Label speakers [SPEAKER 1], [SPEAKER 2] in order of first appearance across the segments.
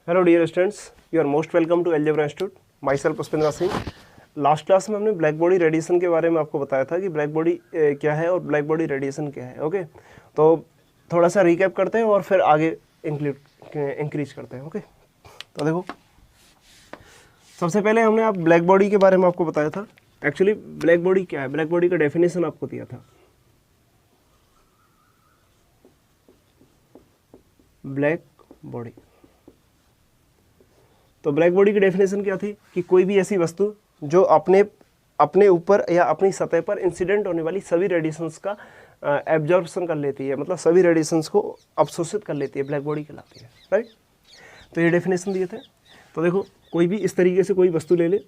[SPEAKER 1] Hello dear students, you are most welcome to Algebra Institute. Myself Pushpendra Singh. Last class में हमने black body radiation के बारे में आपको बताया था कि ब्लैक बॉडी क्या है और ब्लैक बॉडी रेडिएशन क्या है। ओके, तो थोड़ा सा रिकैप करते हैं और फिर आगे इंक्रीज करते हैं। ओके, तो देखो, सबसे पहले हमने आप ब्लैक बॉडी के बारे में आपको बताया था। एक्चुअली ब्लैक बॉडी क्या है, ब्लैक बॉडी का डेफिनेशन आपको दिया था। ब्लैक बॉडी, तो ब्लैक बॉडी की डेफिनेशन क्या थी कि कोई भी ऐसी वस्तु जो अपने ऊपर या अपनी सतह पर इंसिडेंट होने वाली सभी रेडिएशंस का एब्जॉर्प्शन कर लेती है, मतलब सभी रेडिएशंस को अवशोषित कर लेती है, ब्लैक बॉडी कहलाती है। राइट, तो ये डेफिनेशन दिए थे। तो देखो, कोई भी इस तरीके से कोई वस्तु ले ले,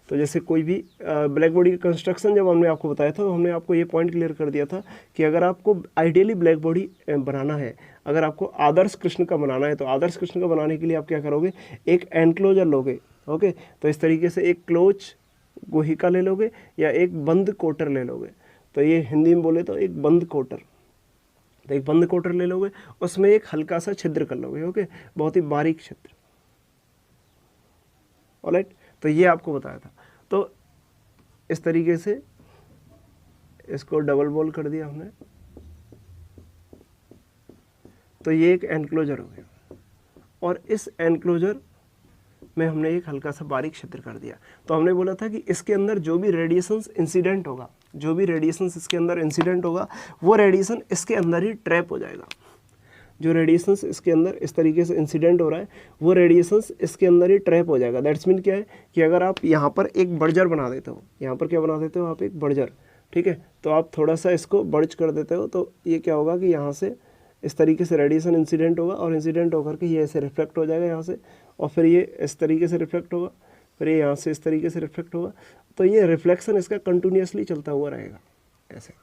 [SPEAKER 1] तो जैसे कोई भी ब्लैक बॉडी का कंस्ट्रक्शन जब हमने आपको बताया था तो हमने आपको ये पॉइंट क्लियर कर दिया था कि अगर आपको आइडियली ब्लैक बॉडी बनाना है, अगर आपको आदर्श कृष्ण का बनाना है, तो आदर्श कृष्ण का बनाने के लिए आप क्या करोगे, एक एनक्लोजर लोगे। ओके, तो इस तरीके से एक क्लोज गुहिका ले लोगे या एक बंद कोटर ले लोगे। तो ये हिंदी में बोले तो एक बंद कोटर, तो एक बंद कोटर ले लोगे, उसमें एक हल्का सा छिद्र कर लोगे। ओके, बहुत ही बारीक छिद्र। ऑलराइट, तो ये आपको बताया था। तो इस तरीके से इसको डबल बॉल कर दिया हमने, तो ये एक एनक्लोजर हो गया, और इस एनक्लोजर में हमने एक हल्का सा बारीक छिद्र कर दिया। तो हमने बोला था कि इसके अंदर जो भी रेडिएशंस इंसिडेंट होगा, जो भी रेडिएशंस इसके अंदर इंसिडेंट होगा, वो रेडिएशन इसके अंदर ही ट्रैप हो जाएगा। जो रेडिएशंस इसके अंदर इस तरीके से इंसिडेंट हो रहा है, वो रेडिएशंस इसके अंदर ही ट्रैप हो जाएगा। दैट्स मीन क्या है कि अगर आप यहाँ पर एक बर्जर बना देते हो, यहाँ पर क्या बना देते हो आप, एक बर्जर, ठीक है, तो आप थोड़ा सा इसको बर्ज कर देते हो, तो ये क्या होगा कि यहाँ से इस तरीके से रेडिएशन इंसिडेंट होगा, और इंसिडेंट होकर के ये ऐसे रिफ्लेक्ट हो जाएगा यहाँ से, और फिर ये इस तरीके से रिफ्लेक्ट होगा, फिर ये यहाँ से इस तरीके से रिफ्लेक्ट होगा। तो ये रिफ्लेक्शन इसका कंटिन्यूसली चलता हुआ रहेगा ऐसे,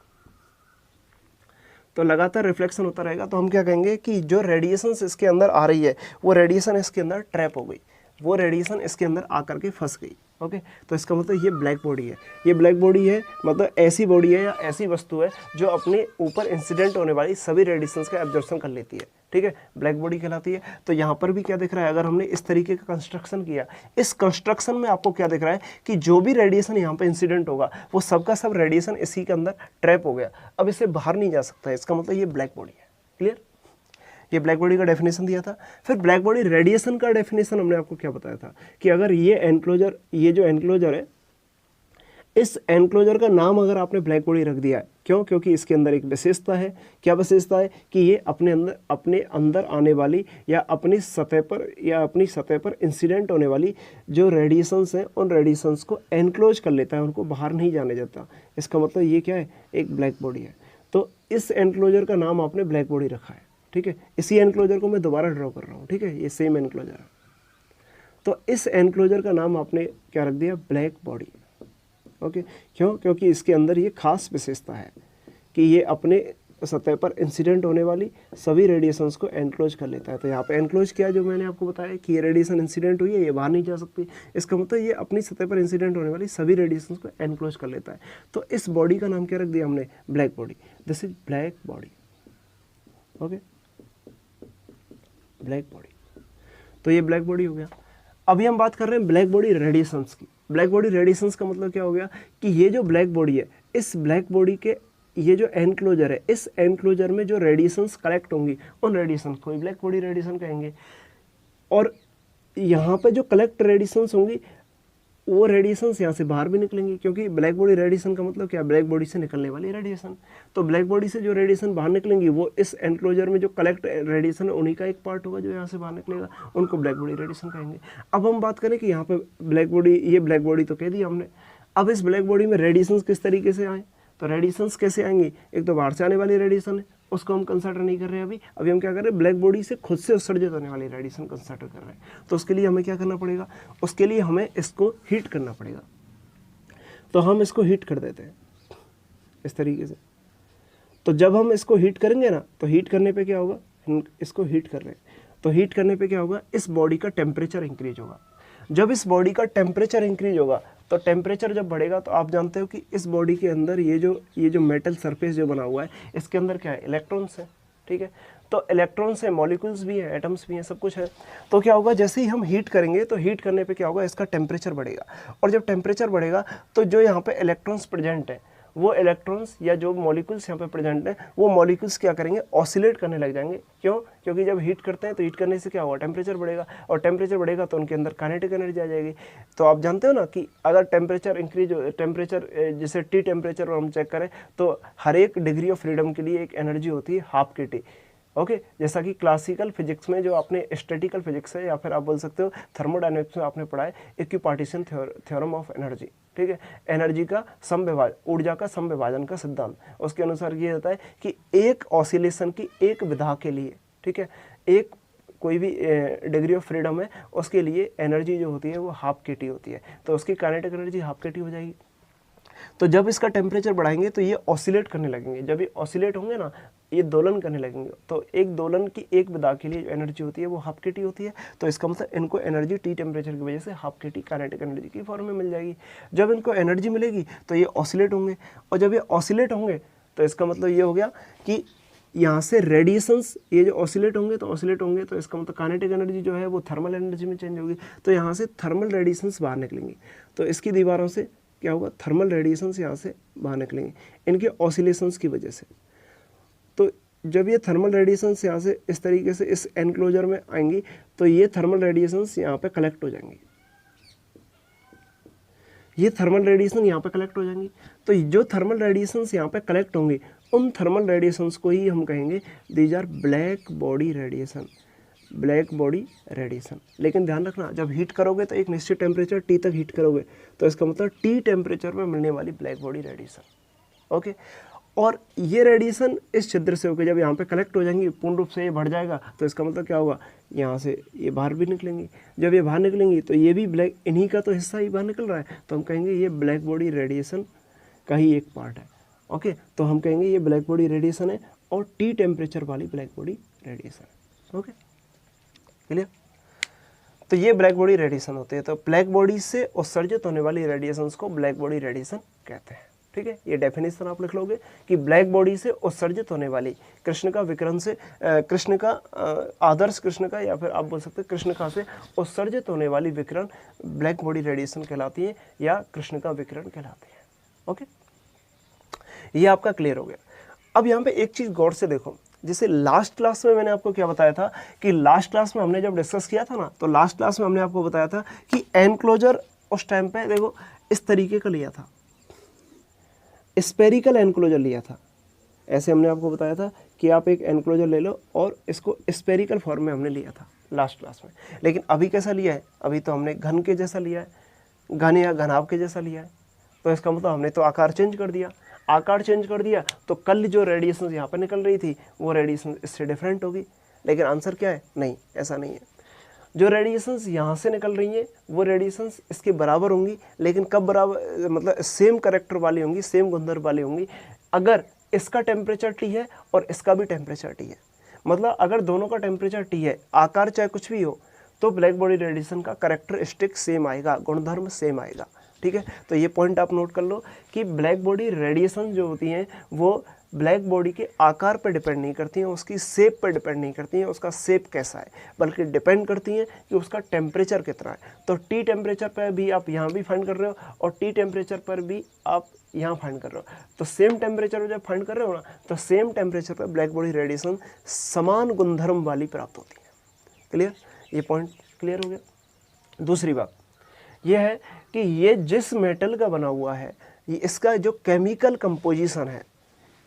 [SPEAKER 1] तो लगातार रिफ्लेक्शन होता रहेगा। तो हम क्या कहेंगे कि जो रेडिएशंस इसके अंदर आ रही है, वो रेडिएशन इसके अंदर ट्रैप हो गई, वो रेडिएशन इसके अंदर आकर के फंस गई। ओके, तो इसका मतलब ये ब्लैक बॉडी है। ये ब्लैक बॉडी है, मतलब ऐसी बॉडी है या ऐसी वस्तु है जो अपने ऊपर इंसिडेंट होने वाली सभी रेडिएशंस का एब्जॉर्प्शन कर लेती है। ठीक है, ब्लैक बॉडी कहलाती है। तो यहाँ पर भी क्या दिख रहा है, अगर हमने इस तरीके का कंस्ट्रक्शन किया, इस कंस्ट्रक्शन में आपको क्या दिख रहा है कि जो भी रेडिएशन यहाँ पे इंसिडेंट होगा, वो सबका सब रेडिएशन इसी के अंदर ट्रैप हो गया, अब इससे बाहर नहीं जा सकता है। इसका मतलब ये ब्लैक बॉडी है। क्लियर, ये ब्लैक बॉडी का डेफिनेशन दिया था। फिर ब्लैक बॉडी रेडिएशन का डेफिनेशन हमने आपको क्या बताया था कि अगर ये एनक्लोजर, ये जो एनक्लोजर है, इस एनक्लोजर का नाम अगर आपने ब्लैक बॉडी रख दिया है, क्यों? क्योंकि इसके अंदर एक विशेषता है। क्या विशेषता है कि ये अपने अंदर आने वाली या अपनी सतह पर इंसिडेंट होने वाली जो रेडिएशंस हैं, उन रेडिएशंस को एनक्लोज कर लेता है, उनको बाहर नहीं जाने देता। इसका मतलब ये क्या है, एक ब्लैक बॉडी है। तो इस एनक्लोजर का नाम आपने ब्लैक बॉडी रखा है। ठीक है, इसी एनक्लोजर को मैं दोबारा ड्रॉ कर रहा हूँ। ठीक है, ये सेम एनक्लोजर है, तो इस एनक्लोजर का नाम आपने क्या रख दिया, ब्लैक बॉडी। ओके, क्यों? क्योंकि इसके अंदर ये खास विशेषता है कि ये अपने सतह पर इंसिडेंट होने वाली सभी रेडिएशंस को एनक्लोज कर लेता है। तो यहाँ पे एनक्लोज किया, जो मैंने आपको बताया कि ये रेडिएशन इंसिडेंट हुई है, ये बाहर नहीं जा सकती। इसका मतलब ये अपनी सतह पर इंसिडेंट होने वाली सभी रेडिएशंस को एनक्लोज कर लेता है। तो इस बॉडी का नाम क्या रख दिया हमने, black body. This is black body. Okay, black body, तो ये ब्लैक बॉडी हो गया। अभी हम बात कर रहे हैं ब्लैक बॉडी रेडिएशंस की। ब्लैक बॉडी रेडिएशंस का मतलब क्या हो गया कि ये जो ब्लैक बॉडी है, इस ब्लैक बॉडी के ये जो एनक्लोजर है, इस एनक्लोजर में जो रेडिएशंस कलेक्ट होंगी, उन रेडिएशंस को ब्लैक बॉडी रेडिएशन कहेंगे। और यहाँ पे जो कलेक्ट रेडिएशंस होंगी, वो रेडिएशंस यहाँ से बाहर भी निकलेंगी, क्योंकि ब्लैक बॉडी रेडिएशन का मतलब क्या, ब्लैक बॉडी से निकलने वाली रेडिएशन। तो ब्लैक बॉडी से जो रेडिएशन बाहर निकलेंगी, वो इस एनक्लोजर में जो कलेक्ट रेडिएशन है, उन्हीं का एक पार्ट होगा जो यहाँ से बाहर निकलेगा, उनको ब्लैक बॉडी रेडिएशन कहेंगे। अब हम बात करें कि यहाँ पे ब्लैक बॉडी, ये ब्लैक बॉडी तो कह दिया हमने। अब इस ब्लैक बॉडी में रेडिएशंस किस तरीके से आए, तो रेडिएशंस कैसे आएंगी, एक तो बाहर से आने वाली रेडिएशन है, उसको हम कंसिडर नहीं कर रहे हैं अभी हम क्या कर रहे हैं, ब्लैक बॉडी से खुद से उत्सर्जित होने वाली रेडिएशन कंसिडर कर रहे हैं। तो उसके लिए हमें क्या करना पड़ेगा, उसके लिए हमें इसको हीट करना पड़ेगा। तो हम इसको हीट कर देते हैं इस तरीके से। तो जब हम इसको हीट करेंगे ना, तो हीट करने पे क्या होगा, हम इसको हीट कर रहे हैं, तो हीट करने पे क्या होगा, इस बॉडी का टेम्परेचर इंक्रीज होगा। जब इस बॉडी का टेम्परेचर इंक्रीज होगा, तो टेम्परेचर जब बढ़ेगा, तो आप जानते हो कि इस बॉडी के अंदर ये जो मेटल सरफेस जो बना हुआ है, इसके अंदर क्या है, इलेक्ट्रॉन्स है। ठीक है। तो इलेक्ट्रॉन्स हैं, मॉलिक्यूल्स भी हैं, एटम्स भी हैं, सब कुछ है। तो क्या होगा, जैसे ही हम हीट करेंगे तो हीट करने पे क्या होगा, इसका टेम्परेचर बढ़ेगा, और जब टेम्परेचर बढ़ेगा तो जो यहाँ पे इलेक्ट्रॉन्स प्रेजेंट है, वो इलेक्ट्रॉन्स या जो मॉलिक्यूल्स यहाँ पे प्रेजेंट हैं, वो मॉलिक्यूल्स क्या करेंगे, ऑसिलेट करने लग जाएंगे। क्यों? क्योंकि जब हीट करते हैं तो हीट करने से क्या होगा, टेम्परेचर बढ़ेगा, और टेम्परेचर बढ़ेगा तो उनके अंदर काइनेटिक एनर्जी आ जाएगी। तो आप जानते हो ना कि अगर टेम्परेचर इंक्रीज, टेम्परेचर जैसे टी टेम्परेचर हम चेक करें तो हर एक डिग्री ऑफ फ्रीडम के लिए एक एनर्जी होती है हाफ के टी। ओके, जैसा कि क्लासिकल फिजिक्स में जो आपने स्टैटिकल फिजिक्स है, या फिर आप बोल सकते हो थर्मोडायनेमिक्स में आपने पढ़ा है इक्विपार्टीशन थ्योरम ऑफ एनर्जी, ठीक है, एनर्जी का समविभाजन, ऊर्जा का समविभाजन का सिद्धांत। उसके अनुसार ये होता है कि एक ऑसिलेशन की एक विधा के लिए, ठीक है, एक कोई भी डिग्री ऑफ फ्रीडम है उसके लिए एनर्जी जो होती है वो हाफ के टी होती है, तो उसकी काइनेटिक एनर्जी हाफ के टी हो जाएगी। तो जब इसका टेम्परेचर बढ़ाएंगे तो ये ऑसिलेट करने लगेंगे, जब ये ऑसिलेट होंगे ना, ये दोलन करने लगेंगे, तो एक दोलन की एक विधा के लिए जो एनर्जी होती है वो हाफ के टी होती है। तो इसका मतलब इनको एनर्जी टी टेम्परेचर की वजह से हाफ के टी काइनेटिक एनर्जी की फॉर्म में मिल जाएगी। जब इनको एनर्जी मिलेगी तो ये ऑसिलेट होंगे, और जब ये ऑसिलेट होंगे तो इसका मतलब ये हो गया कि यहाँ से रेडिएशंस, ये जो ऑसिलेट होंगे तो इसका मतलब काइनेटिक एनर्जी जो है वो थर्मल एनर्जी में चेंज होगी, तो यहाँ से थर्मल रेडिएशंस बाहर निकलेंगी। तो इसकी दीवारों से क्या होगा, थर्मल रेडिएशंस यहाँ से बाहर निकलेंगे इनके ऑसिलेशंस की वजह से। तो जब ये थर्मल रेडिएशंस यहाँ से इस तरीके से इस एनक्लोजर में आएंगी तो ये थर्मल रेडिएशंस यहाँ पे कलेक्ट हो जाएंगी, ये थर्मल रेडिएशन यहाँ पे कलेक्ट हो जाएंगी। तो जो थर्मल रेडिएशंस यहाँ पे कलेक्ट होंगी उन थर्मल रेडिएशंस को ही हम कहेंगे these are black body radiation, black body radiation. लेकिन ध्यान रखना, जब हीट करोगे तो एक निश्चित टेम्परेचर टी तक हीट करोगे, तो इसका मतलब टी टेम्परेचर में मिलने वाली ब्लैक बॉडी रेडिएशन। ओके, और ये रेडिएशन इस छिद्र से होकर जब यहाँ पे कलेक्ट हो जाएंगी, पूर्ण रूप से ये बढ़ जाएगा, तो इसका मतलब क्या होगा, यहाँ से ये बाहर भी निकलेंगी। जब ये बाहर निकलेंगी तो ये भी ब्लैक, इन्हीं का तो हिस्सा ही बाहर निकल रहा है, तो हम कहेंगे ये ब्लैक बॉडी रेडिएशन का ही एक पार्ट है। ओके, तो हम कहेंगे ये ब्लैक बॉडी रेडिएशन है और टी टेम्परेचर वाली ब्लैक बॉडी रेडिएशन है। Okay, clear? तो ये ब्लैक बॉडी रेडिएशन होते हैं। तो ब्लैक बॉडी से उत्सर्जित होने वाली रेडिएशंस को ब्लैक बॉडी रेडिएशन कहते हैं। ठीक है, ये डेफिनेशन आप लिख लोगे कि ब्लैक बॉडी से उत्सर्जित होने वाली कृष्ण का विकिरण से कृष्ण का आदर्श कृष्ण का, या फिर आप बोल सकते हैं कृष्णिका से उत्सर्जित होने वाली विकिरण ब्लैक बॉडी रेडिएशन कहलाती है या कृष्ण का विकिरण कहलाती है। ओके, ये आपका क्लियर हो गया। अब यहाँ पे एक चीज़ गौर से देखो, जैसे लास्ट क्लास में मैंने आपको क्या बताया था कि लास्ट क्लास में हमने जब डिस्कस किया था ना, तो लास्ट क्लास में हमने आपको बताया था कि एनक्लोजर उस टाइम पे देखो इस तरीके का लिया था, स्पेरिकल एनक्लोजर लिया था। ऐसे हमने आपको बताया था कि आप एक एनक्लोजर ले लो और इसको स्पेरिकल फॉर्म में हमने लिया था लास्ट क्लास में। लेकिन अभी कैसा लिया है, अभी तो हमने घन के जैसा लिया है, घन या घनाभ के जैसा लिया है। तो इसका मतलब हमने तो आकार चेंज कर दिया, आकार चेंज कर दिया तो कल जो रेडिएशन यहाँ पर निकल रही थी वो रेडिएशन इससे डिफरेंट होगी। लेकिन आंसर क्या है, नहीं, ऐसा नहीं है। जो रेडिएशंस यहाँ से निकल रही हैं वो रेडिएशंस इसके बराबर होंगी, लेकिन कब बराबर, मतलब सेम कैरेक्टर वाली होंगी, सेम गुणधर्म वाली होंगी अगर इसका टेम्परेचर टी है और इसका भी टेम्परेचर टी है। मतलब अगर दोनों का टेम्परेचर टी है, आकार चाहे कुछ भी हो, तो ब्लैक बॉडी रेडिएशन का कैरेक्टरिस्टिक सेम आएगा, गुणधर्म सेम आएगा। ठीक है, तो ये पॉइंट आप नोट कर लो कि ब्लैक बॉडी रेडिएशन जो होती हैं वो ब्लैक बॉडी के आकार पर डिपेंड नहीं करती हैं, उसकी शेप पर डिपेंड नहीं करती हैं, उसका शेप कैसा है, बल्कि डिपेंड करती हैं कि उसका टेम्परेचर कितना है। तो टी टेम्परेचर पर भी आप यहाँ भी फाइंड कर रहे हो और टी टेम्परेचर पर भी आप यहाँ फाइंड कर रहे हो, तो सेम टेम्परेचर पर जब फाइंड कर रहे हो ना, तो सेम टेम्परेचर पर ब्लैक बॉडी रेडिएशन समान गुणधर्म वाली प्राप्त होती है। क्लियर, ये पॉइंट क्लियर हो गया। दूसरी बात यह है कि ये जिस मेटल का बना हुआ है, ये इसका जो केमिकल कंपोजिशन है,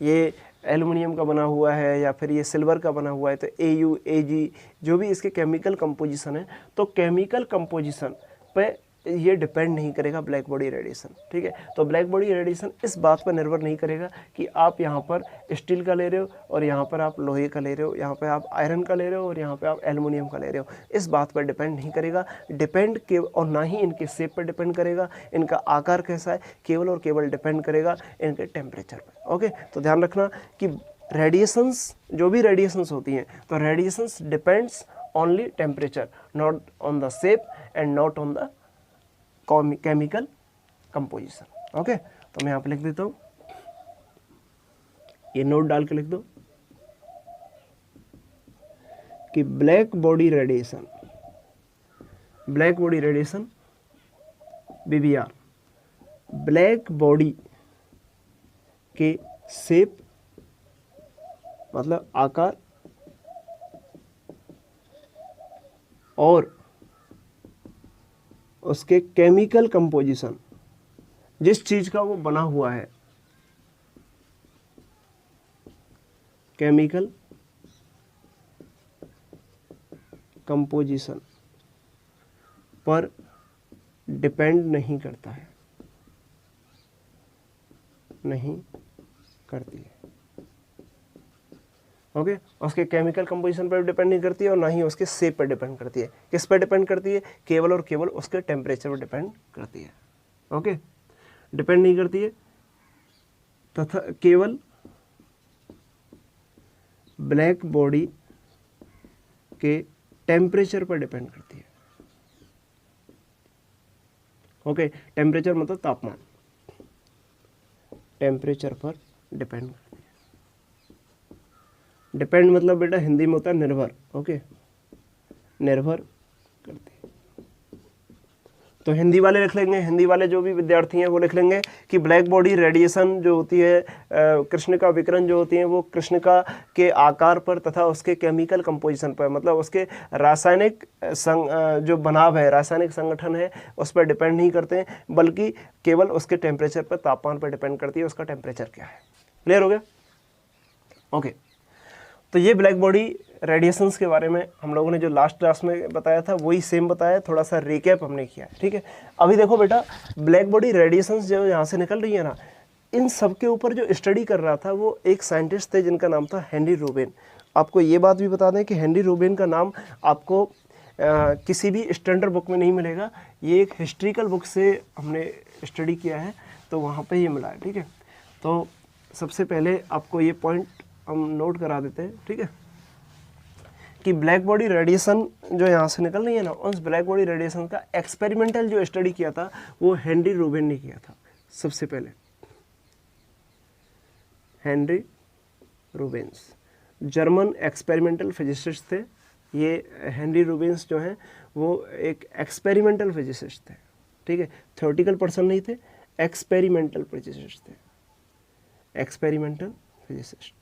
[SPEAKER 1] ये एल्युमिनियम का बना हुआ है या फिर ये सिल्वर का बना हुआ है, तो AU AG जो भी इसके केमिकल कंपोजिशन है, तो केमिकल कंपोजिशन पे ये डिपेंड नहीं करेगा ब्लैक बॉडी रेडिएशन। ठीक है, तो ब्लैक बॉडी रेडिएशन इस बात पर निर्भर नहीं करेगा कि आप यहाँ पर स्टील का ले रहे हो और यहाँ पर आप लोहे का ले रहे हो, यहाँ पर आप आयरन का ले रहे हो और यहाँ पर आप एल्युमिनियम का ले रहे हो, इस बात पर डिपेंड नहीं करेगा। डिपेंड के और ना ही इनके शेप पर डिपेंड करेगा, इनका आकार कैसा है, केवल और केवल डिपेंड करेगा इनके टेम्परेचर पर। ओके, तो ध्यान रखना कि रेडिएशंस, जो भी रेडिएशंस होती हैं, तो radiations depends only temperature, not on the shape and not on the chemical composition. Okay, तो मैं यहाँ पे लिख देता हूँ, ये नोट डाल के लिख दो। कि black body radiation BBR black body के शेप मतलब आकार और उसके केमिकल कंपोजिशन, जिस चीज का वो बना हुआ है, केमिकल कंपोजिशन पर डिपेंड नहीं करता है, नहीं करती है। ओके, उसके केमिकल कंपोजिशन पर डिपेंड नहीं करती है और ना ही उसके शेप पर डिपेंड करती है। किस पर डिपेंड करती है? केवल और केवल उसके टेम्परेचर पर डिपेंड करती है। ओके, डिपेंड नहीं करती है तथा केवल ब्लैक बॉडी के टेम्परेचर पर डिपेंड करती है। ओके, टेम्परेचर मतलब तापमान, टेम्परेचर पर डिपेंड करती है। डिपेंड मतलब बेटा हिंदी में होता है निर्भर। ओके, निर्भर करती है। तो हिंदी वाले लिख लेंगे, हिंदी वाले जो भी विद्यार्थी हैं वो लिख लेंगे कि ब्लैक बॉडी रेडिएशन जो होती है, कृष्णिका विकिरण जो होती है, वो कृष्णिका के आकार पर तथा उसके केमिकल कंपोजिशन पर, मतलब उसके रासायनिक जो बनाव है, रासायनिक संगठन है, उस पर डिपेंड नहीं करते हैं, बल्कि केवल उसके टेम्परेचर पर, तापमान पर डिपेंड करती है, उसका टेम्परेचर क्या है। क्लियर हो गया? ओके, तो ये ब्लैक बॉडी रेडिएशंस के बारे में हम लोगों ने जो लास्ट क्लास में बताया था वही सेम बताया, थोड़ा सा रिकैप हमने किया है। ठीक है, अभी देखो बेटा, ब्लैक बॉडी रेडिएशंस जो यहाँ से निकल रही है ना, इन सब के ऊपर जो स्टडी कर रहा था वो एक साइंटिस्ट थे जिनका नाम था हेनरी रूबेन। आपको ये बात भी बता दें कि हेनरी रूबेन का नाम आपको किसी भी स्टैंडर्ड बुक में नहीं मिलेगा, ये एक हिस्ट्रिकल बुक से हमने स्टडी किया है तो वहाँ पर ये मिला है। ठीक है, तो सबसे पहले आपको ये पॉइंट हम नोट करा देते हैं। ठीक है, कि ब्लैक बॉडी रेडिएशन जो यहाँ से निकल रही है ना, उस ब्लैक बॉडी रेडिएशन का एक्सपेरिमेंटल जो स्टडी किया था वो हेनरी रूबेन ने किया था। सबसे पहले Henry Rubens German experimental physicist थे। ये हेनरी रूबेन्स जो हैं वो एक एक्सपेरिमेंटल फिजिसिस्ट थे। ठीक है, थ्योरेटिकल पर्सन नहीं थे, एक्सपेरिमेंटल फिजिसिस्ट थे, एक्सपेरिमेंटल फिजिसिस्ट।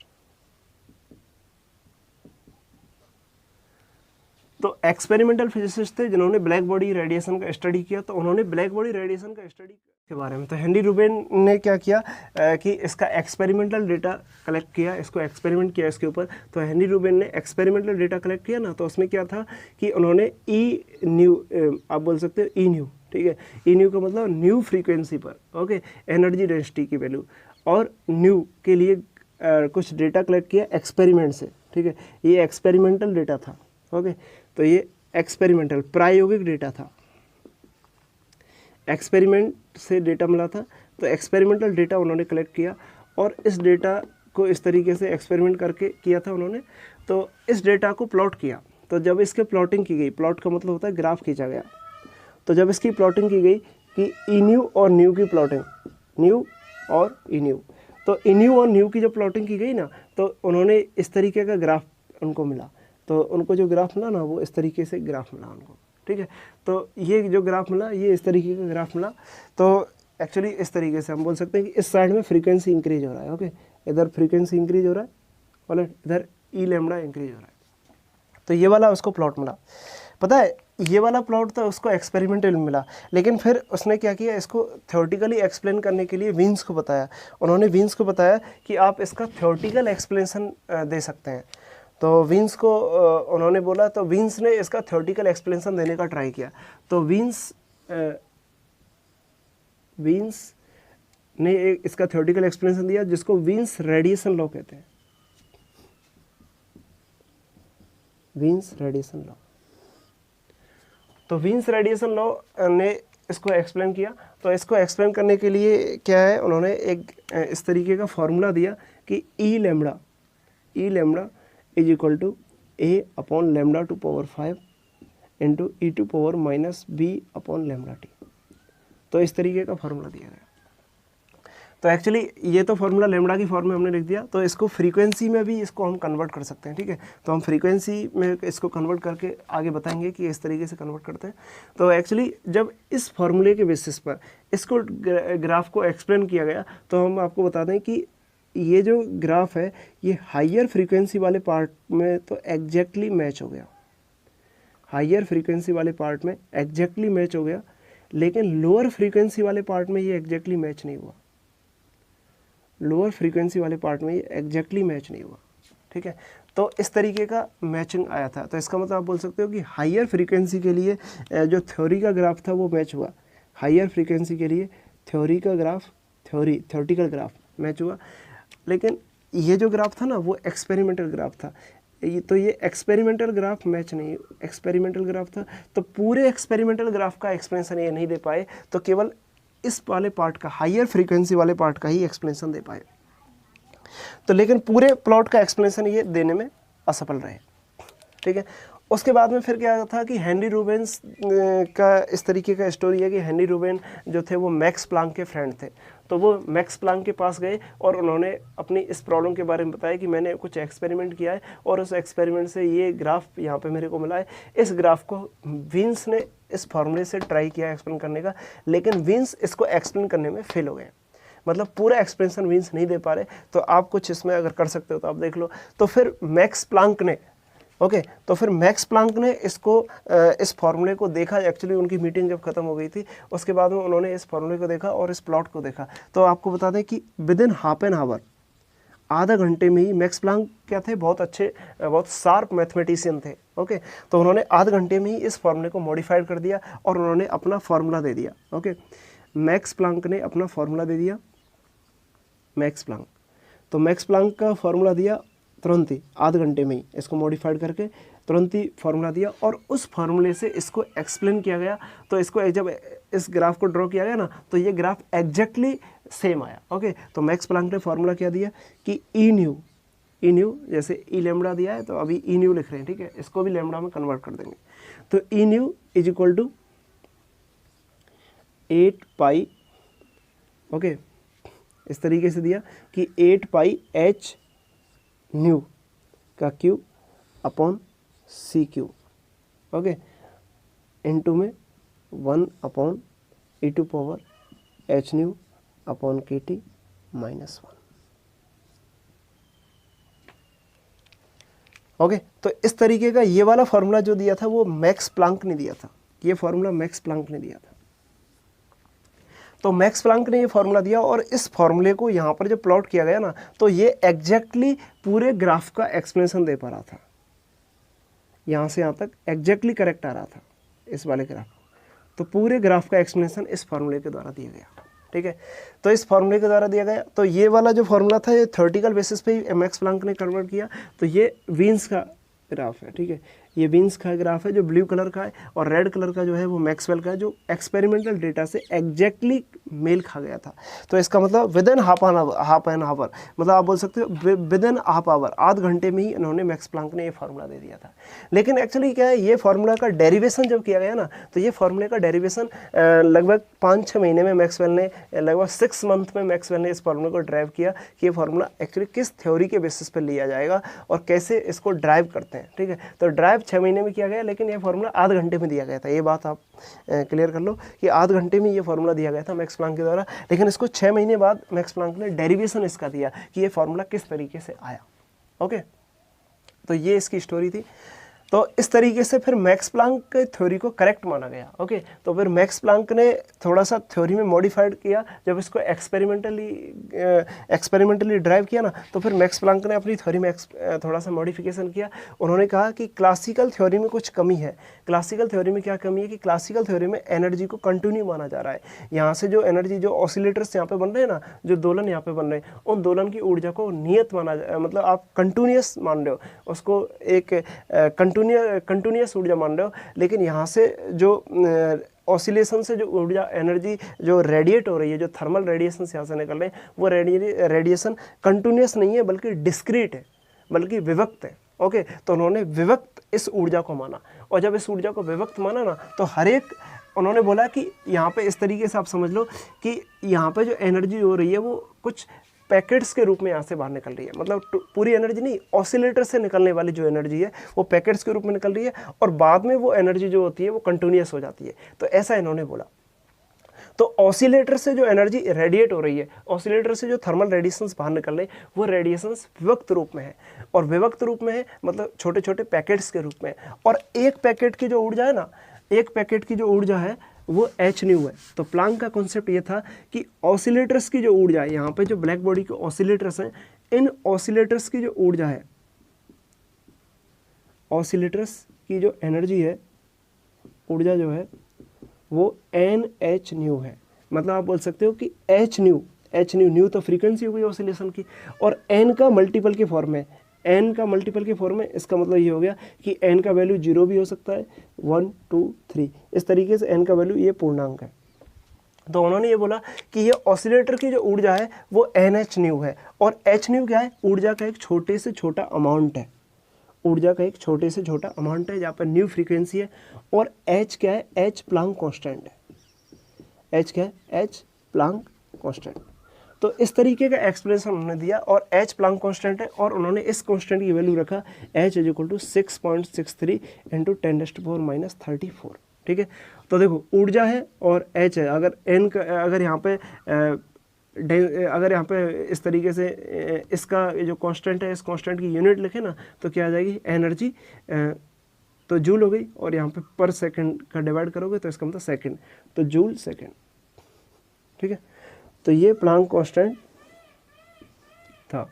[SPEAKER 1] तो एक्सपेरिमेंटल फिजिसिस्ट थे जिन्होंने ब्लैक बॉडी रेडिएशन का स्टडी किया। तो उन्होंने ब्लैक बॉडी रेडिएशन का स्टडी के बारे में, तो हेनरी रूबेन ने क्या किया कि इसका एक्सपेरिमेंटल डेटा कलेक्ट किया, इसको एक्सपेरिमेंट किया इसके ऊपर। तो हेनरी रूबेन ने एक्सपेरिमेंटल डेटा कलेक्ट किया ना, तो उसमें क्या था कि उन्होंने ई न्यू, आप बोल सकते हो ई न्यू, ठीक है, ई न्यू का मतलब न्यू फ्रीक्वेंसी पर, ओके, एनर्जी डेंसिटी की वैल्यू, और न्यू के लिए कुछ डेटा कलेक्ट किया एक्सपेरिमेंट से। ठीक है, ये एक्सपेरिमेंटल डेटा था। ओके, तो ये एक्सपेरिमेंटल प्रायोगिक डेटा था, एक्सपेरिमेंट से डेटा मिला था। तो एक्सपेरिमेंटल डेटा उन्होंने कलेक्ट किया और इस डेटा को इस तरीके से एक्सपेरिमेंट करके किया था उन्होंने। तो इस डेटा को प्लॉट किया। तो जब इसके प्लॉटिंग की गई, प्लॉट का मतलब होता है ग्राफ खींचा गया, तो जब इसकी प्लॉटिंग की गई कि ई न्यू और न्यू की प्लॉटिंग, न्यू और ई न्यू, तो ई न्यू और न्यू की जब प्लॉटिंग की गई ना, तो उन्होंने इस तरीके का ग्राफ उनको मिला। तो उनको जो ग्राफ मिला ना, वो इस तरीके से ग्राफ मिला उनको। ठीक है, तो ये जो ग्राफ मिला, ये इस तरीके का ग्राफ मिला। तो एक्चुअली इस तरीके से हम बोल सकते हैं कि इस साइड में फ्रीक्वेंसी इंक्रीज हो रहा है। ओके, इधर फ्रीक्वेंसी इंक्रीज हो रहा है और इधर ई लैम्डा इंक्रीज हो रहा है। तो ये वाला उसको प्लॉट मिला। पता है, ये वाला प्लॉट तो उसको एक्सपेरिमेंटल मिला, लेकिन फिर उसने क्या किया, इसको थ्योरेटिकली एक्सप्लेन करने के लिए वीन्स को बताया। उन्होंने वीन्स को बताया कि आप इसका थ्योरेटिकल एक्सप्लेनेशन दे सकते हैं। तो वीन्स को उन्होंने बोला, तो वीन्स ने इसका थ्योरेटिकल एक्सप्लेनेशन देने का ट्राई किया। तो वीन्स ने इसका थ्योरेटिकल एक्सप्लेनेशन दिया, जिसको वीन्स रेडिएशन लॉ कहते हैं, वीन्स रेडिएशन लॉ। तो वीन्स रेडिएशन लॉ ने इसको एक्सप्लेन किया। तो इसको एक्सप्लेन करने के लिए क्या है, उन्होंने एक इस तरीके का फॉर्मूला दिया कि E lambda is equal to A upon lambda to power 5 into E to power minus B upon lambda T. तो इस तरीके का फार्मूला दिया गया। तो एक्चुअली ये तो फॉर्मूला लैम्बडा की फॉर्म में हमने लिख दिया, तो इसको फ्रीक्वेंसी में भी इसको हम कन्वर्ट कर सकते हैं, ठीक है। तो हम फ्रीक्वेंसी में इसको कन्वर्ट करके आगे बताएंगे कि इस तरीके से कन्वर्ट करते हैं। तो एक्चुअली जब इस फॉर्मूले के बेसिस पर इसको ग्राफ को एक्सप्लेन किया गया, तो हम आपको बता दें कि ये जो ग्राफ है ये हाइयर फ्रीक्वेंसी वाले पार्ट में तो एग्जैक्टली मैच हो गया, हाइयर फ्रीक्वेंसी वाले पार्ट में एग्जैक्टली मैच हो गया, लेकिन लोअर फ्रीक्वेंसी वाले पार्ट में ये एग्जैक्टली मैच नहीं हुआ, लोअर फ्रीक्वेंसी वाले पार्ट में ये एग्जैक्टली मैच नहीं हुआ, ठीक है। तो इस तरीके का मैचिंग आया था। तो इसका मतलब आप बोल सकते हो कि हाइयर फ्रीक्वेंसी के लिए जो थ्योरी का ग्राफ था वो मैच हुआ, हाइयर फ्रीक्वेंसी के लिए थ्योरी का ग्राफ, थ्योरेटिकल ग्राफ मैच हुआ, लेकिन ये जो ग्राफ था ना वो एक्सपेरिमेंटल ग्राफ था। तो ये एक्सपेरिमेंटल ग्राफ मैच नहीं, एक्सपेरिमेंटल ग्राफ था, तो पूरे एक्सपेरिमेंटल ग्राफ का एक्सप्लेनेशन ये नहीं दे पाए, तो केवल इस वाले पार्ट का, हाइयर फ्रीक्वेंसी वाले पार्ट का ही एक्सप्लेनेशन दे पाए। तो लेकिन पूरे प्लॉट का एक्सप्लेनेशन ये देने में असफल रहे, ठीक है। उसके बाद में फिर क्या था कि हेनरी रूबेन्स का इस तरीके का स्टोरी है कि हेनरी रूबेन जो थे वो मैक्स प्लांक के फ्रेंड थे। तो वो मैक्स प्लांक के पास गए और उन्होंने अपनी इस प्रॉब्लम के बारे में बताया कि मैंने कुछ एक्सपेरिमेंट किया है और उस एक्सपेरिमेंट से ये ग्राफ यहाँ पे मेरे को मिला है। इस ग्राफ को वीन्स ने इस फॉर्मूले से ट्राई किया एक्सप्लेन करने का, लेकिन वीन्स इसको एक्सप्लेन करने में फेल हो गए, मतलब पूरा एक्सप्लेनेशन वीन्स नहीं दे पा रहे। तो आप कुछ इसमें अगर कर सकते हो तो आप देख लो। तो फिर मैक्स प्लांक ने तो फिर मैक्स प्लांक ने इसको इस फार्मूले को देखा। एक्चुअली उनकी मीटिंग जब खत्म हो गई थी उसके बाद में उन्होंने इस फार्मूले को देखा और इस प्लॉट को देखा। तो आपको बता दें कि with in half an hour, आधा घंटे में ही मैक्स प्लांक क्या थे, बहुत अच्छे, बहुत शार्प मैथमेटिशियन थे। ओके, तो उन्होंने आधे घंटे में ही इस फार्मूले को मॉडिफाइड कर दिया और उन्होंने अपना फार्मूला दे दिया। ओके, मैक्स प्लांक ने अपना फार्मूला दे दिया, मैक्स प्लांक। तो मैक्स प्लांक का फार्मूला दिया तुरंत ही, आधे घंटे में ही इसको मॉडिफाइड करके तुरंत ही फार्मूला दिया और उस फार्मूले से इसको एक्सप्लेन किया गया। तो इसको जब इस ग्राफ को ड्रॉ किया गया ना, तो ये ग्राफ एग्जैक्टली सेम आया। ओके, तो मैक्स प्लांक ने फार्मूला क्या दिया कि ई न्यू जैसे ई लैम्बडा दिया है तो अभी ई न्यू लिख रहे हैं, ठीक है, इसको भी लैम्बडा में कन्वर्ट कर देंगे। तो E nu is equal to 8 pi, okay, इस तरीके से दिया कि 8 पाई एच न्यू का Q upon C Q, okay, into में 1 upon E to power H nu upon K T minus 1। Okay, तो इस तरीके का ये वाला फॉर्मूला जो दिया था वो मैक्स प्लांक ने दिया था, ये फॉर्मूला मैक्स प्लांक ने दिया था। तो मैक्स प्लांक ने ये फार्मूला दिया और इस फार्मूले को यहाँ पर जब प्लॉट किया गया ना, तो ये एग्जैक्टली पूरे ग्राफ का एक्सप्लेनेशन दे पा रहा था, यहाँ से यहाँ तक एग्जैक्टली करेक्ट आ रहा था इस वाले ग्राफ। तो पूरे ग्राफ का एक्सप्लेनेशन इस फार्मूले के द्वारा दिया गया, ठीक है। तो इस फार्मूले के द्वारा दिया गया। तो ये वाला जो फार्मूला था ये थ्योरेटिकल बेसिस पे ही मैक्स प्लांक ने कन्वर्ट किया। तो ये वीन्स का ग्राफ है, ठीक है, ये वीन्स का ग्राफ है जो ब्लू कलर का है, और रेड कलर का जो है वो मैक्सवेल का है जो एक्सपेरिमेंटल डेटा से एग्जैक्टली मेल खा गया था। तो इसका मतलब with in half an hour, मतलब आप बोल सकते हो विद इन हाफ आवर, आध घंटे में ही इन्होंने मैक्स प्लांक ने ये फार्मूला दे दिया था। लेकिन एक्चुअली क्या है, ये फार्मूला का डेरिवेशन जब किया गया ना, तो ये फार्मूले का डेरिवेशन लगभग 5-6 महीने में मैक्सवेल ने, लगभग 6 मंथ में मैक्सवेल ने इस फार्मूले को ड्राइव किया कि ये फार्मूला एक्चुअली किस थ्योरी के बेसिस पर लिया जाएगा और कैसे इसको ड्राइव करते हैं, ठीक है। तो ड्राइव 6 महीने में किया गया, लेकिन ये फार्मूला आध घंटे में दिया गया था। ये बात आप क्लियर कर लो कि आध घंटे में ये फार्मूला दिया गया था मैक्स प्लांक के द्वारा, लेकिन इसको 6 महीने बाद मैक्स प्लांक ने डेरिवेशन इसका दिया कि ये फार्मूला किस तरीके से आया। ओके, तो ये इसकी स्टोरी थी। तो इस तरीके से फिर मैक्स प्लांक के थ्योरी को करेक्ट माना गया। ओके, तो फिर मैक्स प्लांक ने थोड़ा सा थ्योरी में मॉडिफाइड किया, जब इसको एक्सपेरिमेंटली ड्राइव किया ना, तो फिर मैक्स प्लांक ने अपनी थ्योरी में थोड़ा सा मॉडिफिकेशन किया। उन्होंने कहा कि क्लासिकल थ्योरी में कुछ कमी है। क्लासिकल थ्योरी में क्या कमी है कि क्लासिकल थ्योरी में एनर्जी को कंटिन्यू माना जा रहा है। यहाँ से जो एनर्जी, जो ऑसिलेटर्स यहाँ पे बन रहे हैं ना, जो दोलन यहाँ पे बन रहे हैं, उन दोलन की ऊर्जा को नियत माना, मतलब आप कंटिन्यूस मान रहे हो उसको, एक कंटिन्यूस ऊर्जा मान रहे हो। लेकिन यहाँ से जो ऑसिलेशन से जो ऊर्जा, एनर्जी जो रेडिएट हो रही है, जो थर्मल रेडिएशन यहाँ से निकल रहे हैं, वो रेडिएशन कंटिन्यूस नहीं है बल्कि डिस्क्रीट है, बल्कि विभक्त है। ओके, तो उन्होंने विभक्त इस ऊर्जा को माना, और जब इस ऊर्जा को विभक्त माना ना, तो हर एक उन्होंने बोला कि यहाँ पे इस तरीके से आप समझ लो कि यहाँ पे जो एनर्जी हो रही है वो कुछ पैकेट्स के रूप में यहाँ से बाहर निकल रही है, मतलब पूरी एनर्जी नहीं, ऑसिलेटर से निकलने वाली जो एनर्जी है वो पैकेट्स के रूप में निकल रही है और बाद में वो एनर्जी जो होती है वो कंटिन्यूस हो जाती है। तो ऐसा इन्होंने बोला। तो ऑसिलेटर से जो एनर्जी रेडिएट हो रही है, ऑसिलेटर से जो थर्मल रेडिएशंस बाहर निकल रहे हैं वो रेडिएशंस विभक्त रूप में है, और विभक्त रूप में है मतलब छोटे छोटे पैकेट्स के रूप में। और एक पैकेट की जो ऊर्जा है ना, एक पैकेट की जो ऊर्जा है वो एच न्यू है। तो प्लांक का कॉन्सेप्ट ये था कि ऑसिलेटर्स की जो ऊर्जा है, यहाँ पे जो ब्लैक बॉडी के ऑसिलेटर्स हैं, इन ऑसिलेटर्स की जो ऊर्जा है, ऑसिलेटर्स की जो एनर्जी है, ऊर्जा जो है वो एन एच न्यू है। मतलब आप बोल सकते हो कि एच न्यू तो फ्रीक्वेंसी हो गई ऑसिलेशन की, और एन का मल्टीपल के फॉर्म में, एन का मल्टीपल के फॉर्म में। इसका मतलब ये हो गया कि एन का वैल्यू 0 भी हो सकता है, 1 2 3, इस तरीके से एन का वैल्यू ये पूर्णांक है। तो उन्होंने ये बोला कि ये ऑसिलेटर की जो ऊर्जा है वो एन एच न्यू है, और एच न्यू क्या है, ऊर्जा का एक छोटे से छोटा अमाउंट है, ऊर्जा का एक छोटे से छोटा अमाउंट है, जहाँ पर न्यू फ्रीक्वेंसी है। और एच क्या है, एच प्लांक कांस्टेंट है, एच क्या है, एच प्लांक कांस्टेंट। तो इस तरीके का एक्सप्लेनेशन उन्होंने दिया, और एच प्लांक कांस्टेंट है, और उन्होंने इस कांस्टेंट की वैल्यू रखा H is equal to 6.63 into 10⁻⁻34। ठीक है। तो देखो ऊर्जा है और एच है, अगर एन का अगर यहाँ पे इस तरीके से इसका जो कांस्टेंट है, इस कांस्टेंट की यूनिट लिखे ना, तो क्या आ जाएगी, एनर्जी तो जूल हो गई, और यहाँ पे पर सेकंड का डिवाइड करोगे तो इसका मतलब सेकंड, तो जूल सेकंड। ठीक है। तो ये प्लांक कांस्टेंट था,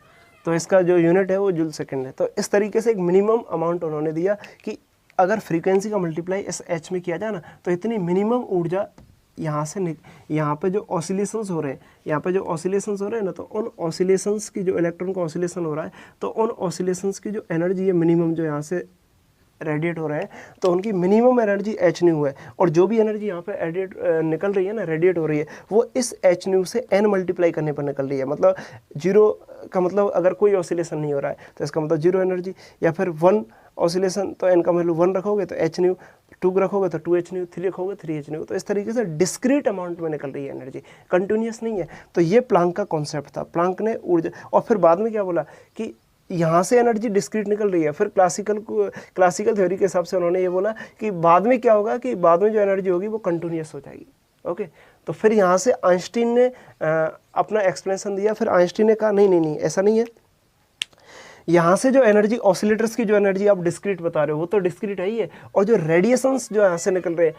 [SPEAKER 1] तो इसका जो यूनिट है वो जूल सेकंड है। तो इस तरीके से एक मिनिमम अमाउंट उन्होंने दिया कि अगर फ्रीक्वेंसी का मल्टीप्लाई इस एच में किया जाए ना, तो इतनी मिनिमम ऊर्जा यहाँ से यहाँ पे जो ऑसिलेशंस हो रहे हैं, यहाँ पे जो ऑसिलेशंस हो रहे हैं ना, तो उन ऑसिलेशंस की जो इलेक्ट्रॉन का ऑसिलेशन हो रहा है, तो उन ऑसिलेशंस की जो एनर्जी है मिनिमम जो यहाँ से रेडिएट हो रहे हैं, तो उनकी मिनिमम एनर्जी एच न्यू है। और जो भी एनर्जी यहाँ पे एडिएट निकल रही है ना, रेडिएट हो रही है, वो इस एच न्यू से एन मल्टीप्लाई करने पर निकल रही है। मतलब 0 का मतलब अगर कोई ऑसिलेशन नहीं हो रहा है तो इसका मतलब 0 एनर्जी, या फिर 1 ऑसिलेशन तो एन का वैल्यू 1 रखोगे तो एच न्यू, 2 रखोगे तो 2 एच न्यू, 3 रखोगे 3 एच न्यू। तो इस तरीके से डिस्क्रीट अमाउंट में निकल रही है एनर्जी, कंटिन्यूस नहीं है। तो ये प्लांक का कॉन्सेप्ट था। प्लांक ने ऊर्जा, और फिर बाद में क्या बोला कि यहाँ से एनर्जी डिस्क्रीट निकल रही है। फिर क्लासिकल थ्योरी के हिसाब से उन्होंने ये बोला कि बाद में क्या होगा कि बाद में जो एनर्जी होगी वो कंटिन्यूस हो जाएगी। ओके। तो फिर यहाँ से आइंस्टीन ने अपना एक्सप्लेनेशन दिया। फिर आइंस्टीन ने कहा नहीं ऐसा नहीं है, यहाँ से जो एनर्जी ऑसिलेटर्स की जो एनर्जी आप डिस्क्रीट बता रहे हो वो तो डिस्क्रीट है ही है, और जो रेडिएशंस जो यहाँ से निकल रहे हैं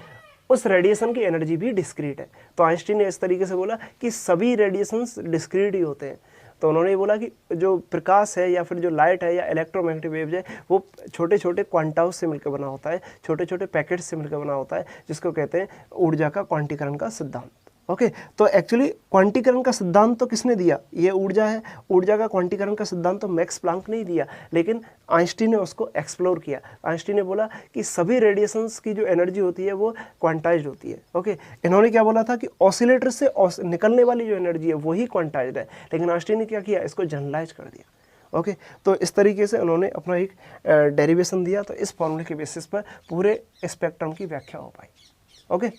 [SPEAKER 1] उस रेडिएशन की एनर्जी भी डिस्क्रीट है। तो आइंस्टीन ने इस तरीके से बोला कि सभी रेडिएशंस डिस्क्रीट ही होते हैं। तो उन्होंने ये बोला कि जो प्रकाश है या फिर जो लाइट है या इलेक्ट्रोमैग्नेटिक वेव्स है वो छोटे छोटे क्वांटाउस से मिलकर बना होता है, छोटे छोटे पैकेट्स से मिलकर बना होता है, जिसको कहते हैं ऊर्जा का क्वांटीकरण का सिद्धांत। ओके। तो एक्चुअली क्वांटीकरण का सिद्धांत तो किसने दिया, ये ऊर्जा है, ऊर्जा का क्वांटीकरण का सिद्धांत तो मैक्स प्लांक ने ही दिया, लेकिन आइंस्टीन ने उसको एक्सप्लोर किया। आइंस्टीन ने बोला कि सभी रेडिएशंस की जो एनर्जी होती है वो क्वांटाइज्ड होती है। ओके। इन्होंने क्या बोला था कि ऑसिलेटर से निकलने वाली जो एनर्जी है वही क्वांटाइज्ड है, लेकिन आइंस्टीन ने क्या किया, इसको जनरलाइज कर दिया। ओके। तो इस तरीके से उन्होंने अपना एक डेरिवेशन दिया, तो इस फॉर्मूले के बेसिस पर पूरे स्पेक्ट्रम की व्याख्या हो पाई। ओके।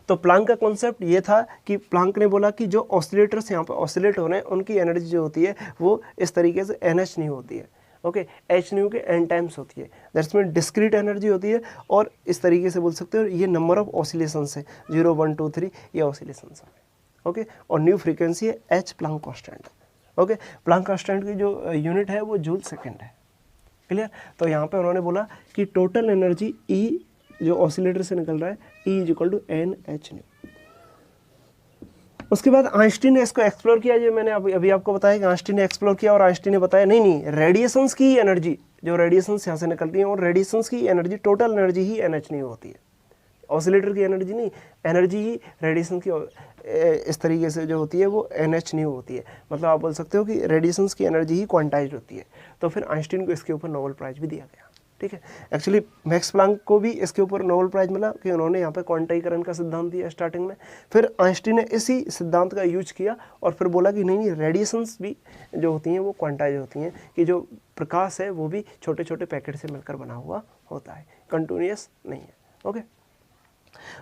[SPEAKER 1] तो प्लांक का कॉन्सेप्ट ये था कि प्लांक ने बोला कि जो ऑसिलेटर्स यहाँ पर ऑसिलेट हो रहे हैं उनकी एनर्जी जो होती है वो इस तरीके से एन एच न्यू होती है। ओके। एच न्यू के एन टाइम्स होती है, दैट्स मीन डिस्क्रीट एनर्जी होती है, और इस तरीके से बोल सकते हो ये नंबर ऑफ ऑसिलेशंस है, 0 1 2 3 ये ऑसिलेशंस है। ओके। और न्यू फ्रीक्वेंसी है H Planck constant. Okay. Planck constant की जो यूनिट है वो जूल सेकेंड है। क्लियर। तो यहाँ पे उन्होंने बोला कि टोटल एनर्जी ई जो ऑसिलेटर से निकल रहा है E is equal to N H nu. उसके बाद आइंस्टीन ने इसको एक्सप्लोर किया, जो मैंने अभी आपको बताया कि आइंस्टीन ने एक्सप्लोर किया, और आइंस्टीन ने बताया नहीं रेडिएशंस की एनर्जी, जो रेडिएशंस यहाँ से निकलती हैं, और रेडिएशंस की एनर्जी टोटल एनर्जी ही एन एच न्यू होती है, ऑसिलेटर की एनर्जी नहीं, एनर्जी ही रेडिएशन की इस तरीके से जो होती है वो एन एच न्यू होती है। मतलब आप बोल सकते हो कि रेडिएशंस की एनर्जी ही क्वांटाइज्ड होती है। तो फिर आइंस्टीन को इसके ऊपर नोबेल प्राइज भी दिया गया। ठीक है। एक्चुअली मैक्स प्लांक को भी इसके ऊपर नोबेल प्राइज मिला कि उन्होंने यहाँ पे क्वांटाइकरण का सिद्धांत दिया स्टार्टिंग में। फिर आइंस्टीन ने इसी सिद्धांत का यूज किया और फिर बोला कि नहीं रेडिएशंस भी जो होती हैं वो क्वांटाइज होती हैं, कि जो प्रकाश है वो भी छोटे छोटे पैकेट से मिलकर बना हुआ होता है, कंटिन्यूअस नहीं है। ओके।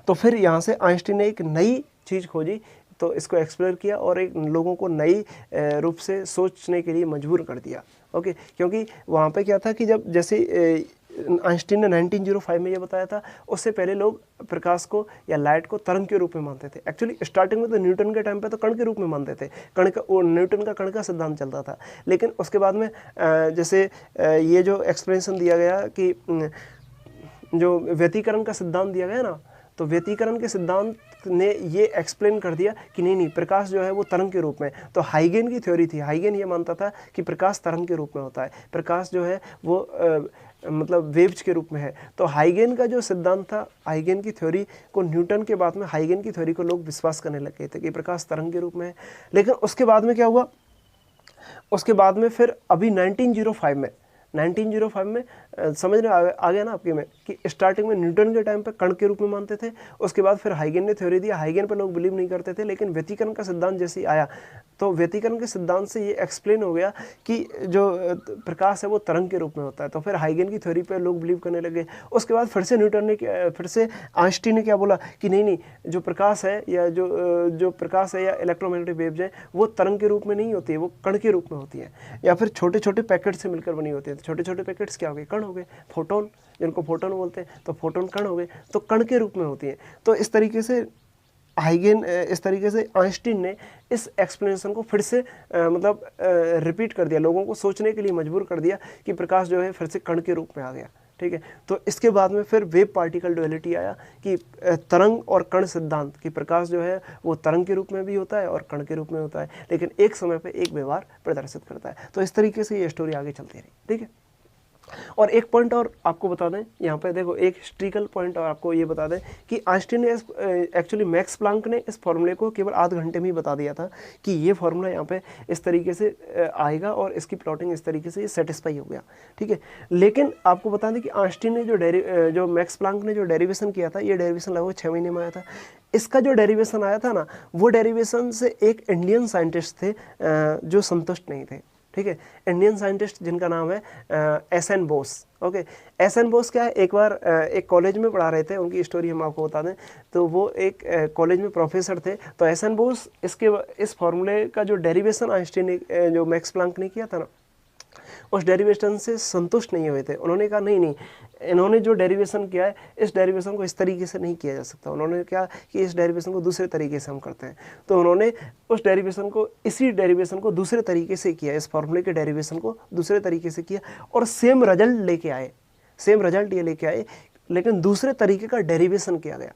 [SPEAKER 1] तो फिर यहाँ से आइंस्टीन ने एक नई चीज़ खोजी, तो इसको एक्सप्लोर किया और एक लोगों को नई रूप से सोचने के लिए मजबूर कर दिया। ओके, क्योंकि वहाँ पे क्या था कि जब जैसे आइंस्टीन ने 1905 में ये बताया था, उससे पहले लोग प्रकाश को या लाइट को तरंग के रूप में मानते थे। एक्चुअली स्टार्टिंग में तो न्यूटन के टाइम पे तो कण के रूप में मानते थे, कण का, वो न्यूटन का कण का सिद्धांत चलता था। लेकिन उसके बाद में जैसे ये जो एक्सप्लेनेशन दिया गया कि जो व्यतिकरण का सिद्धांत दिया गया ना, तो व्यतिकरण के सिद्धांत ने ये एक्सप्लेन कर दिया कि नहीं प्रकाश जो है वो तरंग के रूप में। तो हाइगेन की थ्योरी थी, हाइगेन ये मानता था कि प्रकाश तरंग के रूप में होता है, प्रकाश जो है वो मतलब वेव्स के रूप में है। तो हाइगेन का जो सिद्धांत था, हाइगेन की थ्योरी को नाउटन के बाद में हाइगेन की थ्योरी को लोग विश्वास करने लग गए थे कि प्रकाश तरंग के रूप में है। लेकिन उसके बाद में क्या हुआ, उसके बाद में फिर अभी 1905 में समझ में आ गया ना आपके में कि स्टार्टिंग में न्यूटन के टाइम पे कण के रूप में मानते थे, उसके बाद फिर हाइगेन ने थ्योरी दिया, हाइगेन पे लोग बिलीव नहीं करते थे। लेकिन व्यतिकरण का सिद्धांत जैसे ही आया, तो व्यतिकरण के सिद्धांत से ये एक्सप्लेन हो गया कि जो प्रकाश है वो तरंग के रूप में होता है। तो फिर हाइगेन की थ्योरी पे लोग बिलीव करने लगे। उसके बाद फिर से न्यूटन ने, फिर से आइंस्टीन ने क्या बोला कि नहीं जो प्रकाश है या जो प्रकाश है या इलेक्ट्रोमैग्नेटिक वेव्स है वो तरंग के रूप में नहीं होती है, वो कण के रूप में होती है, या फिर छोटे छोटे पैकेट से मिलकर बनी होती है। तो छोटे छोटे पैकेट्स क्या हो गए, कण हो गए, फोटोन, जिनको फोटोन बोलते हैं, तो फोटोन कण हो गए, तो कण के रूप में होती है। तो इस तरीके से हाइगेन, इस तरीके से आइंस्टीन ने इस एक्सप्लेनेशन को फिर से मतलब रिपीट कर दिया, लोगों को सोचने के लिए मजबूर कर दिया कि प्रकाश जो है फिर से कण के रूप में आ गया। ठीक है, तो इसके बाद में फिर वेव पार्टिकल डुअलिटी आया कि तरंग और कण सिद्धांत, कि प्रकाश जो है वो तरंग के रूप में भी होता है और कण के रूप में होता है, लेकिन एक समय पे एक व्यवहार प्रदर्शित करता है। तो इस तरीके से ये स्टोरी आगे चलती रही। ठीक है, और एक पॉइंट और आपको बता दें यहाँ पे, देखो एक हिस्ट्रिकल पॉइंट और आपको ये बता दें कि आइंस्टीन ने एक्चुअली मैक्स प्लांक ने इस फॉर्मूले को केवल आध घंटे में ही बता दिया था कि ये फॉर्मूला यहाँ पे इस तरीके से आएगा और इसकी प्लॉटिंग इस तरीके से सेटिस्फाई हो गया। ठीक है, लेकिन आपको बता दें कि आइंस्टीन ने जो मैक्स प्लांक ने जो डेरिवेशन किया था, ये डेरिवेशन लगभग 6 महीने में आया था। इसका जो डेरिवेशन आया था ना, वो डेरिवेशन से एक इंडियन साइंटिस्ट थे जो संतुष्ट नहीं थे। ठीक है, इंडियन साइंटिस्ट जिनका नाम है SN. Bose. Okay, SN. Bose क्या है, एक बार एक कॉलेज में पढ़ा रहे थे, उनकी स्टोरी हम आपको बता दें। तो वो एक कॉलेज में प्रोफेसर थे। तो एस.एन. बोस इस फॉर्मूले का जो डेरिवेशन आइंस्टीन ने, जो मैक्स प्लांक ने किया था ना, उस डेरिवेशन से संतुष्ट नहीं हुए थे। उन्होंने कहा नहीं इन्होंने जो डेरिवेशन किया है, इस डेरिवेशन को इस तरीके से नहीं किया जा सकता। उन्होंने क्या कि इस डेरिवेशन को दूसरे तरीके से हम करते हैं। तो उन्होंने उस डेरिवेशन को, इसी डेरिवेशन को दूसरे तरीके से किया, इस फॉर्मूले के डेरिवेशन को दूसरे तरीके से किया और सेम रिजल्ट लेके आए, सेम रिजल्ट ये लेके आए, लेकिन दूसरे तरीके का डेरिवेशन किया गया।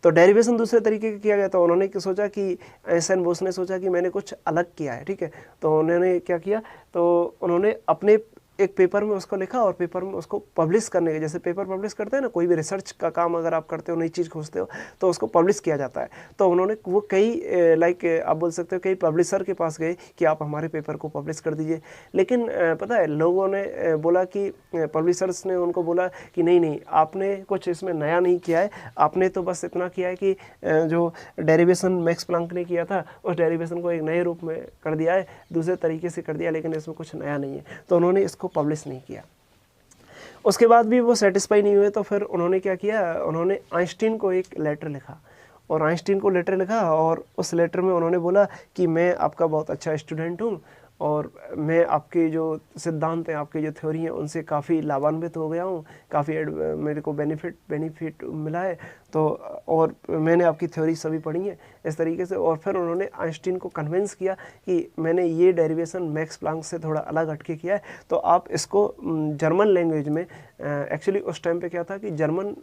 [SPEAKER 1] तो डेरिवेशन दूसरे तरीके का किया गया। तो उन्होंने सोचा कि एस.एन. बोस ने सोचा कि मैंने कुछ अलग किया है। ठीक है, तो उन्होंने क्या किया, तो उन्होंने अपने एक पेपर में उसको लिखा और पेपर में उसको पब्लिश करने के, जैसे पेपर पब्लिश करते हैं ना, कोई भी रिसर्च का काम अगर आप करते हो, नई चीज़ खोजते हो, तो उसको पब्लिश किया जाता है। तो उन्होंने वो कई लाइक आप बोल सकते हो कई पब्लिशर के पास गए कि आप हमारे पेपर को पब्लिश कर दीजिए। लेकिन पता है लोगों ने बोला कि पब्लिशर्स ने उनको बोला कि नहीं आपने कुछ इसमें नया नहीं किया है, आपने तो बस इतना किया है कि जो डेरिवेशन मैक्स प्लांक ने किया था उस डेरिवेशन को एक नए रूप में कर दिया है, दूसरे तरीके से कर दिया, लेकिन इसमें कुछ नया नहीं है। तो उन्होंने इसको पब्लिश नहीं किया। उसके बाद भी वो सेटिस्फाई नहीं हुए, तो फिर उन्होंने क्या किया, उन्होंने आइंस्टीन को एक लेटर लिखा और आइंस्टीन को लेटर लिखा और उस लेटर में उन्होंने बोला कि मैं आपका बहुत अच्छा स्टूडेंट हूँ और मैं आपके जो सिद्धांत हैं, आपकी जो थ्योरी हैं, उनसे काफ़ी लाभान्वित हो गया हूँ, काफ़ी मेरे को बेनिफिट मिला है। तो और मैंने आपकी थ्योरी सभी पढ़ी है इस तरीके से। और फिर उन्होंने आइंस्टीन को कन्विंस किया कि मैंने ये डेरिवेशन मैक्स प्लांक से थोड़ा अलग हटके किया है, तो आप इसको जर्मन लैंग्वेज में, एक्चुअली उस टाइम पे क्या था कि जर्मन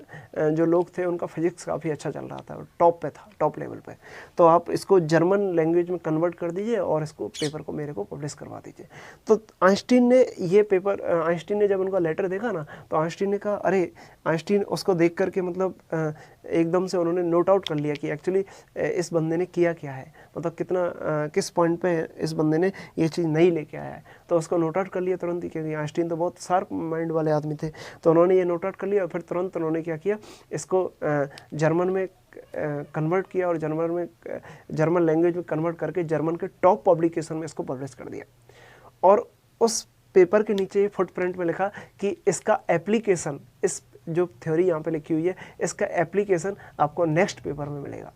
[SPEAKER 1] जो लोग थे उनका फिजिक्स काफ़ी अच्छा चल रहा था, टॉप पे था, टॉप लेवल पे, तो आप इसको जर्मन लैंग्वेज में कन्वर्ट कर दीजिए और इसको पेपर को मेरे को पब्लिश करवा दीजिए। तो आइंस्टीन ने ये पेपर, आइंस्टीन ने जब उनका लेटर देखा ना, तो आइंस्टीन ने कहा, अरे आइंस्टीन उसको देख करके मतलब एकदम से उन्होंने नोट आउट कर लिया कि एक्चुअली इस बंदे ने किया क्या है, मतलब कितना किस पॉइंट पे इस बंदे ने ये चीज़ नई लेके आया है। तो उसको नोट आउट कर लिया तुरंत ही, क्योंकि आइंस्टीन तो बहुत शार्प माइंड वाले आदमी थे। तो उन्होंने ये नोट आउट कर लिया और फिर तुरंत उन्होंने क्या किया, इसको जर्मन में कन्वर्ट किया और जर्मन लैंग्वेज में कन्वर्ट करके जर्मन के टॉप पब्लिकेशन में इसको पब्लिश कर दिया। और उस पेपर के नीचे फुटप्रिंट में लिखा कि इसका एप्लीकेशन, इस जो थ्योरी यहाँ पे लिखी हुई है इसका एप्लीकेशन आपको नेक्स्ट पेपर में मिलेगा।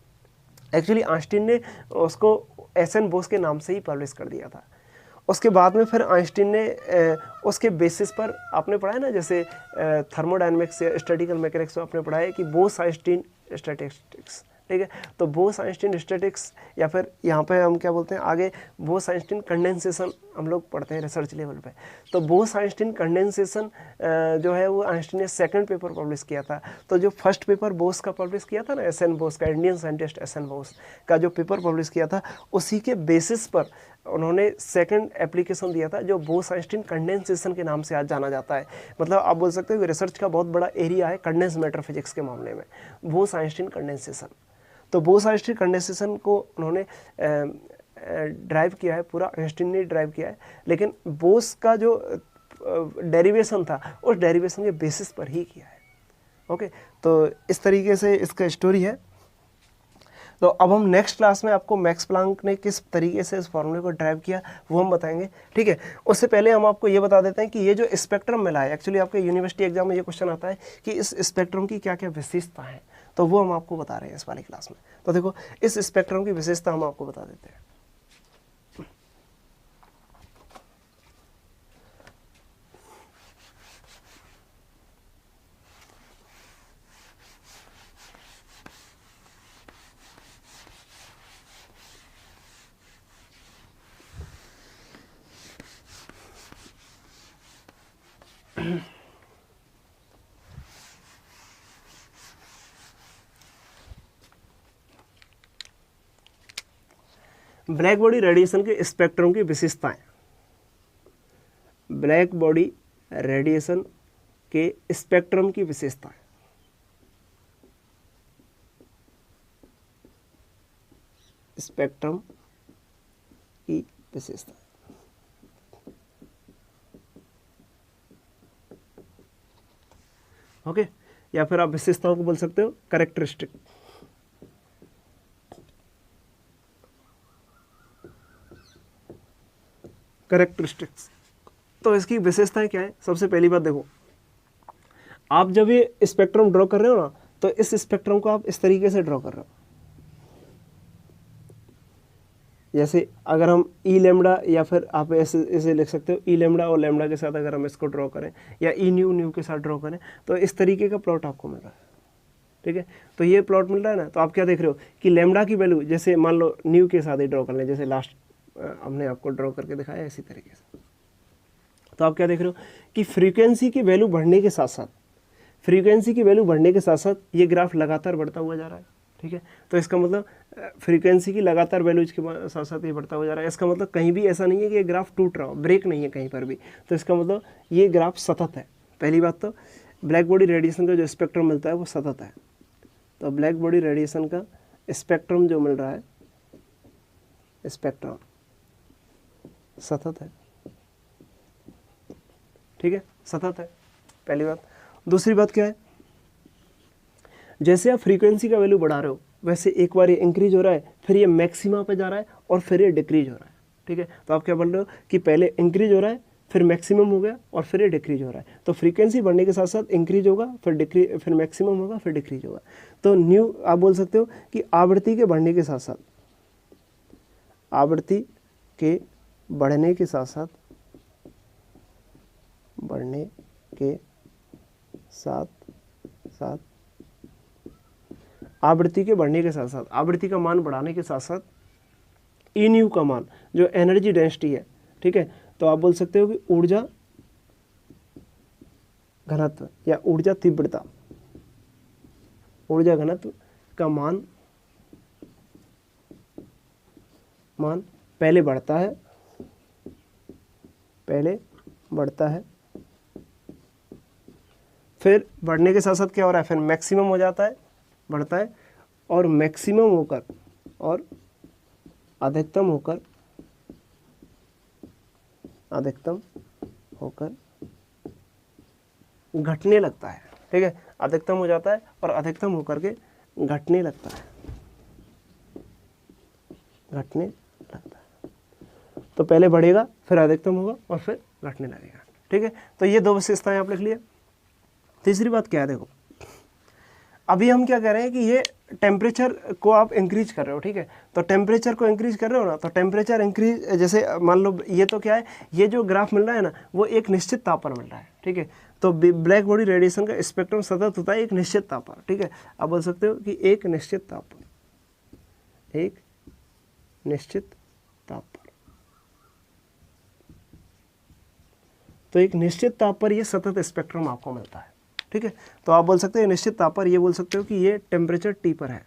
[SPEAKER 1] एक्चुअली आइंस्टीन ने उसको एस.एन. बोस के नाम से ही पब्लिश कर दिया था। उसके बाद में फिर आइंस्टीन ने उसके बेसिस पर, आपने पढ़ा है ना जैसे थर्मोडायनेमिक्स या स्टैटिकल मैकेनिक्स में आपने पढ़ा है कि बोस आइंस्टीन स्टैटिस्टिक्स, ठीक है। तो बोस आइंस्टीन स्टैटिक्स या फिर यहाँ पे हम क्या बोलते हैं आगे बोस आइंस्टीन कंडेंसेशन हम लोग पढ़ते हैं रिसर्च लेवल पे। तो बोस आइंस्टीन कंडेंसेशन जो है वो आइंस्टीन ने सेकंड पेपर पब्लिश किया था। तो जो फर्स्ट पेपर बोस का पब्लिश किया था ना, एस.एन. बोस का, इंडियन साइंटिस्ट एस.एन. बोस का जो पेपर पब्लिश किया था, उसी के बेसिस पर उन्होंने सेकंड एप्लीकेशन दिया था जो बोस आइंस्टीन कंडेंसेशन के नाम से आज जाना जाता है। मतलब आप बोल सकते हो कि रिसर्च का बहुत बड़ा एरिया है कंडेंस मैटर फिजिक्स के मामले में, बोस आइंस्टीन कंडेंसेशन। तो बोस आइंस्टीन कंडेंसेशन को उन्होंने ड्राइव किया है, पूरा आइंस्टीन ने ड्राइव किया है, लेकिन बोस का जो डेरिवेशन था उस डेरिवेशन के बेसिस पर ही किया है। ओके, तो इस तरीके से इसका स्टोरी है। तो अब हम नेक्स्ट क्लास में आपको मैक्स प्लांक ने किस तरीके से इस फॉर्मूले को ड्राइव किया वो हम बताएंगे, ठीक है। उससे पहले हम आपको ये बता देते हैं कि ये जो स्पेक्ट्रम मिला है, एक्चुअली आपके यूनिवर्सिटी एग्जाम में ये क्वेश्चन आता है कि इस स्पेक्ट्रम की क्या क्या विशेषता है, तो वो हम आपको बता रहे हैं इस वाली क्लास में। तो देखो इस स्पेक्ट्रम की विशेषता हम आपको बता देते हैं। ब्लैक बॉडी रेडिएशन के स्पेक्ट्रम की विशेषताएं। ब्लैक बॉडी रेडिएशन के स्पेक्ट्रम की विशेषताएं। स्पेक्ट्रम की विशेषताएं, ओके, या फिर आप विशेषताओं को बोल सकते हो कैरेक्टरिस्टिक। कैरेक्टरिस्टिक्स, तो इसकी विशेषताएं क्या है? सबसे पहली बात देखो, आप जब ये स्पेक्ट्रम ड्रॉ कर रहे हो ना, तो इस स्पेक्ट्रम को आप इस तरीके से ड्रॉ कर रहे हो। जैसे अगर हम ई लेमडा या फिर आप ऐसे लिख सकते हो ई लेमडा और लेमडा के साथ अगर हम इसको ड्रॉ करें, या ई न्यू न्यू के साथ ड्रॉ करें, तो इस तरीके का प्लॉट आपको मिल रहा है, ठीक है। तो ये प्लॉट मिल रहा है ना, तो आप क्या देख रहे हो कि लेमडा की वैल्यू, जैसे मान लो न्यू के साथ ही ड्रॉ कर लें, जैसे लास्ट हमने आपको ड्रॉ करके दिखाया इसी तरीके से। तो आप क्या देख रहे हो कि फ्रीक्वेंसी की वैल्यू बढ़ने के साथ साथ, फ्रीक्वेंसी की वैल्यू बढ़ने के साथ साथ ये ग्राफ लगातार बढ़ता हुआ जा रहा है, ठीक है। तो इसका मतलब फ्रीक्वेंसी की लगातार वैल्यूज के साथ साथ ये बढ़ता हुआ जा रहा है। इसका मतलब कहीं भी ऐसा नहीं है कि ये ग्राफ टूट रहा हो, ब्रेक नहीं है कहीं पर भी। तो इसका मतलब ये ग्राफ सतत है। पहली बात तो ब्लैक बॉडी रेडिएशन का जो स्पेक्ट्रम मिलता है वो सतत है। तो ब्लैक बॉडी रेडिएशन का स्पेक्ट्रम जो मिल रहा है, स्पेक्ट्रम सतत है, ठीक है, सतत है, पहली बात। दूसरी बात क्या है, जैसे आप फ्रीक्वेंसी का वैल्यू बढ़ा रहे हो, वैसे एक बार ये इंक्रीज हो रहा है, फिर ये मैक्सिमा पे जा रहा है और फिर ये डिक्रीज हो रहा है, ठीक है। तो आप क्या बोल रहे हो कि पहले इंक्रीज हो रहा है, फिर मैक्सिमम हो गया और फिर ये डिक्रीज हो रहा है। तो फ्रीक्वेंसी बढ़ने के साथ साथ इंक्रीज होगा, फिर मैक्सिमम होगा, फिर डिक्रीज होगा। तो न्यू आप बोल सकते हो कि आवृत्ति के बढ़ने के साथ साथ, आवृत्ति के बढ़ने के साथ साथ, बढ़ने के साथ साथ, आवृत्ति के बढ़ने के साथ साथ, आवृत्ति का मान बढ़ाने के साथ साथ ई न्यू का मान जो एनर्जी डेंसिटी है, ठीक है। तो आप बोल सकते हो कि ऊर्जा घनत्व या ऊर्जा तीव्रता, ऊर्जा घनत्व का मान पहले बढ़ता है, पहले बढ़ता है, फिर बढ़ने के साथ साथ क्या हो रहा है, फिर मैक्सिमम हो जाता है, बढ़ता है, और मैक्सिमम होकर और अधिकतम होकर, अधिकतम होकर घटने लगता है, ठीक है। अधिकतम हो जाता है और अधिकतम होकर के घटने लगता है, घटने लगता है। तो पहले बढ़ेगा, फिर अधिकतम होगा और फिर घटने लगेगा, ठीक है। तो ये दो विशेषताएं आप लिख लिए। तीसरी बात क्या है, देखो अभी हम क्या कह रहे हैं कि ये टेम्परेचर को आप इंक्रीज कर रहे हो, ठीक है, तो टेम्परेचर को इंक्रीज कर रहे हो ना, तो टेम्परेचर इंक्रीज, जैसे मान लो ये तो क्या है, ये जो ग्राफ मिल रहा है ना वो एक निश्चित ताप पर मिल रहा है, ठीक है, तो ब्लैक बॉडी रेडिएशन का स्पेक्ट्रम सतत होता है एक निश्चित ताप पर, ठीक है, आप बोल सकते हो कि एक निश्चित ताप पर, एक निश्चित ताप पर, तो एक निश्चित ताप पर ये सतत स्पेक्ट्रम आपको मिलता है, ठीक है, तो आप बोल सकते हो निश्चित ताप पर, ये बोल सकते हो कि ये टेम्परेचर टी पर है,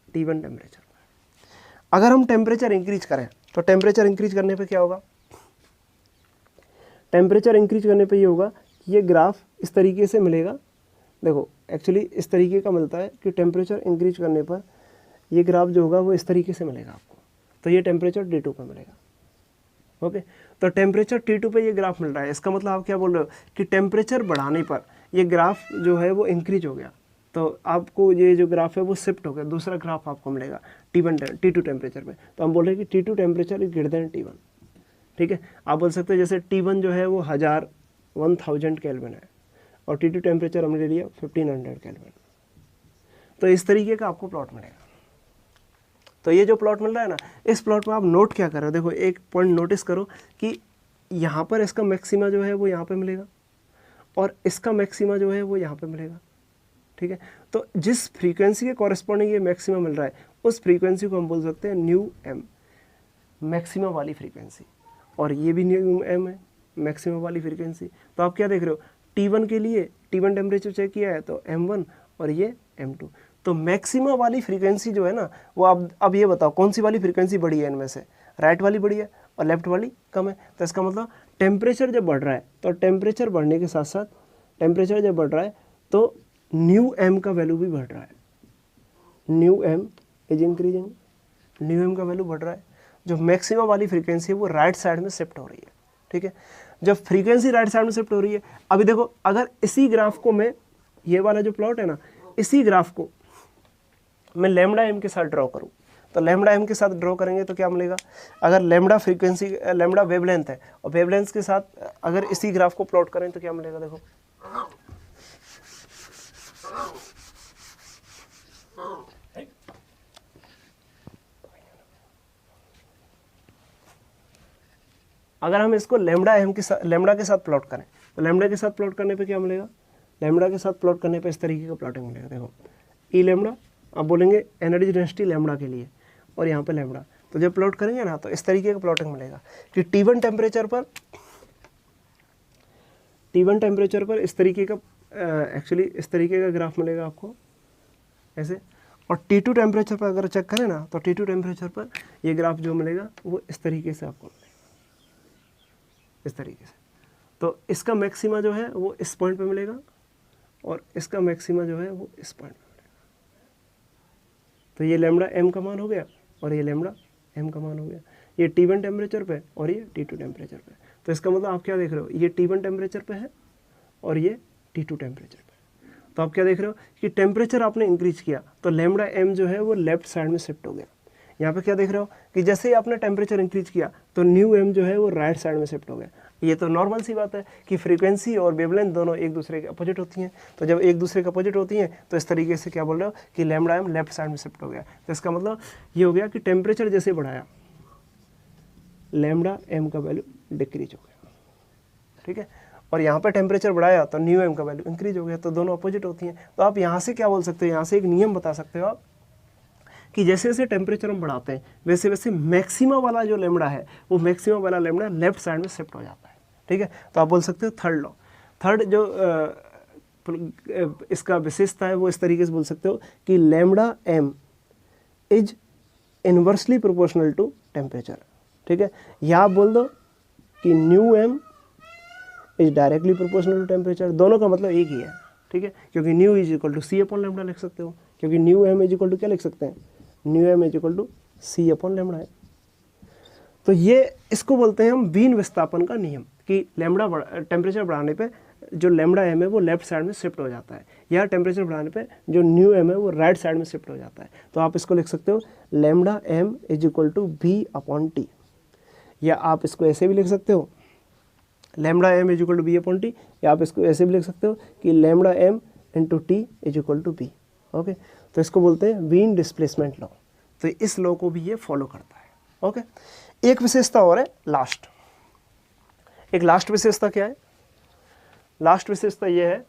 [SPEAKER 1] T1 टेम्परेचर पर। अगर हम टेम्परेचर इंक्रीज करें तो टेम्परेचर इंक्रीज करने पे क्या होगा, टेम्परेचर इंक्रीज करने पे ये होगा कि ये ग्राफ इस तरीके से मिलेगा, देखो एक्चुअली इस तरीके का मिलता है कि टेम्परेचर इंक्रीज करने पर ये ग्राफ जो होगा वो इस तरीके से मिलेगा आपको, तो ये टेम्परेचर T2 पर मिलेगा, ओके, तो टेम्परेचर T2 पे ये ग्राफ मिल रहा है, इसका मतलब आप क्या बोल रहे हो कि टेम्परेचर बढ़ाने पर ये ग्राफ जो है वो इंक्रीज हो गया, तो आपको ये जो ग्राफ है वो शिफ्ट हो गया, दूसरा ग्राफ आपको मिलेगा T2 टेम्परेचर पे, तो हम बोल रहे हैं कि T2 temperature is greater than T1, ठीक है, आप बोल सकते हो जैसे T1 जो है वो 1000 केल्विन है और T2 टेम्परेचर हमने ले लिया 1500 केल्विन, तो इस तरीके का आपको प्लॉट मिलेगा। तो ये जो प्लॉट मिल रहा है ना, इस प्लॉट में आप नोट क्या कर रहे हो, देखो एक पॉइंट नोटिस करो कि यहाँ पर इसका मैक्सिमा जो है वो यहाँ पे मिलेगा और इसका मैक्सिमा जो है वो यहाँ पे मिलेगा, ठीक है, तो जिस फ्रीक्वेंसी के कॉरेस्पॉन्डिंग ये मैक्सिमा मिल रहा है उस फ्रीक्वेंसी को हम बोल सकते हैं न्यू एम, मैक्सिमा वाली फ्रीक्वेंसी, और ये भी न्यू एम है, मैक्सिमा वाली फ्रीक्वेंसी। तो आप क्या देख रहे हो, T1 के लिए T1 टेम्परेचर चेक किया है तो M1 और ये M2, तो मैक्सिमा वाली फ्रीक्वेंसी जो है ना वो अब ये बताओ कौन सी वाली फ्रीक्वेंसी बड़ी है इनमें से, राइट वाली बड़ी है और लेफ्ट वाली कम है, तो इसका मतलब टेम्परेचर जब बढ़ रहा है तो टेम्परेचर बढ़ने के साथ साथ टेम्परेचर जब बढ़ रहा है तो न्यू एम का वैल्यू भी बढ़ रहा है, nu M is increasing, nu M का वैल्यू बढ़ रहा है, जो मैक्सिमा वाली फ्रीक्वेंसी है वो राइट साइड में शिफ्ट हो रही है, ठीक है, जब फ्रीक्वेंसी राइट साइड में शिफ्ट हो रही है, अभी देखो अगर इसी ग्राफ को मैं, ये वाला जो प्लॉट है ना, इसी ग्राफ को मैं लैम्डा एम के साथ ड्रॉ करूँ, तो लैम्डा एम के साथ ड्रॉ करेंगे तो क्या मिलेगा, अगर लैम्डा फ्रीक्वेंसी, लैम्डा वेवलेंथ है और वेवलेंथ के साथ अगर इसी ग्राफ को प्लॉट करें तो क्या मिलेगा, देखो अगर हम इसको लैम्डा एम के साथ, लैम्डा के साथ प्लॉट करें तो लैम्डा के साथ प्लॉट करने पे क्या मिलेगा, लैम्डा के साथ प्लॉट करने पे इस तरीके का प्लॉटिंग मिलेगा, देखो ई लैम्डा, आप बोलेंगे एनर्जी डेंसिटी लैम्डा के लिए और यहाँ पे लैम्डा, तो जब प्लॉट करेंगे ना तो इस तरीके का प्लॉटिंग मिलेगा कि T1 टेम्परेचर पर इस तरीके का एक्चुअली इस तरीके का ग्राफ मिलेगा आपको ऐसे, और T2 टेम्परेचर पर अगर चेक करें ना तो T2 टेम्परेचर पर ये ग्राफ जो मिलेगा वो इस तरीके से आपको मिलेगा, इस तरीके से, तो इसका मैक्सिमा जो है वो इस पॉइंट पे मिलेगा और इसका मैक्सिमा जो है वो इस पॉइंट पे मिलेगा, तो ये लैम्डा एम का मान हो गया और ये लैम्डा एम का मान हो गया, ये T1 टेम्परेचर पे और ये T2 टेम्परेचर पे, तो इसका मतलब आप क्या देख रहे हो, ये T1 टेम्परेचर पे है और ये T2 टेम्परेचर पे, तो आप क्या देख रहे हो कि टेम्परेचर आपने इंक्रीज किया तो लैम्डा एम जो है वो लेफ्ट साइड में शिफ्ट हो गया, यहाँ पे क्या देख रहे हो कि जैसे ही आपने टेम्परेचर इंक्रीज किया तो न्यू एम जो है वो राइट साइड में शिफ्ट हो गया, ये तो नॉर्मल सी बात है कि फ्रीक्वेंसी और वेवलेंथ दोनों एक दूसरे के अपोजिट होती हैं, तो जब एक दूसरे के अपोजिट होती हैं तो इस तरीके से क्या बोल रहे हो कि लैम्डा एम लेफ्ट साइड में शिफ्ट हो गया, तो इसका मतलब ये हो गया कि टेम्परेचर जैसे बढ़ाया लैम्डा एम का वैल्यू डिक्रीज हो गया, ठीक है, और यहाँ पर टेम्परेचर बढ़ाया तो न्यू एम का वैल्यू इंक्रीज हो गया, तो दोनों अपोजिट होती हैं। तो आप यहाँ से क्या बोल सकते हो, यहाँ से एक नियम बता सकते हो आप कि जैसे जैसे टेम्परेचर हम बढ़ाते हैं वैसे वैसे मैक्सिमा वाला जो लैम्डा है वो मैक्सिमा वाला लैम्डा लेफ्ट साइड में शिफ्ट हो जाता है, ठीक है, तो आप बोल सकते हो थर्ड लॉ। थर्ड जो इसका विशेषता है वो इस तरीके से बोल सकते हो कि lambda M is inversely proportional to temperature, ठीक है, या आप बोल दो कि nu M is directly proportional to temperature, दोनों का मतलब एक ही है, ठीक है, क्योंकि nu is equal to C upon lambda लिख सकते हो, क्योंकि nu M is equal to क्या लिख सकते हैं, nu M is equal to C upon lambda है। तो ये इसको बोलते हैं हम वीन विस्थापन का नियम कि लैम्डा टेम्परेचर बढ़ाने पे जो लैम्डा एम है वो लेफ्ट साइड में शिफ्ट हो जाता है, या टेम्परेचर बढ़ाने पे जो न्यू एम है वो राइट साइड में शिफ्ट हो जाता है। तो आप इसको लिख सकते हो lambda M is equal to V upon T, या आप इसको ऐसे भी लिख सकते हो lambda M is equal to B upon T, या आप इसको ऐसे भी लिख सकते हो कि lambda M into T is equal to B. Okay, तो इसको बोलते हैं वीन डिस्प्लेसमेंट लॉ। तो इस लॉ को भी ये फॉलो करता है। ओके, एक विशेषता और है लास्ट। एक लास्ट विशेषता क्या है? लास्ट विशेषता ये है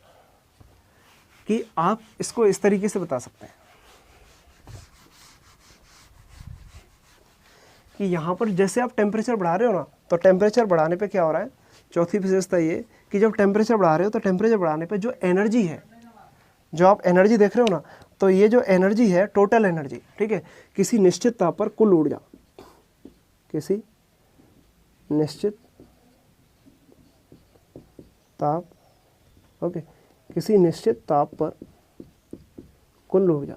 [SPEAKER 1] कि आप इसको इस तरीके से बता सकते हैं कि यहाँ पर जैसे आप टेम्परेचर बढ़ा रहे हो ना, तो टेम्परेचर बढ़ाने पे क्या हो रहा है, चौथी विशेषता ये कि जब टेम्परेचर बढ़ा रहे हो तो टेम्परेचर बढ़ाने पे जो एनर्जी है, जो आप एनर्जी देख रहे हो ना, तो ये जो एनर्जी है टोटल एनर्जी, ठीक है, किसी निश्चित ताप पर कुल ऊर्जा, किसी निश्चित ताप, ओके, किसी निश्चित ताप पर कुल ऊर्जा,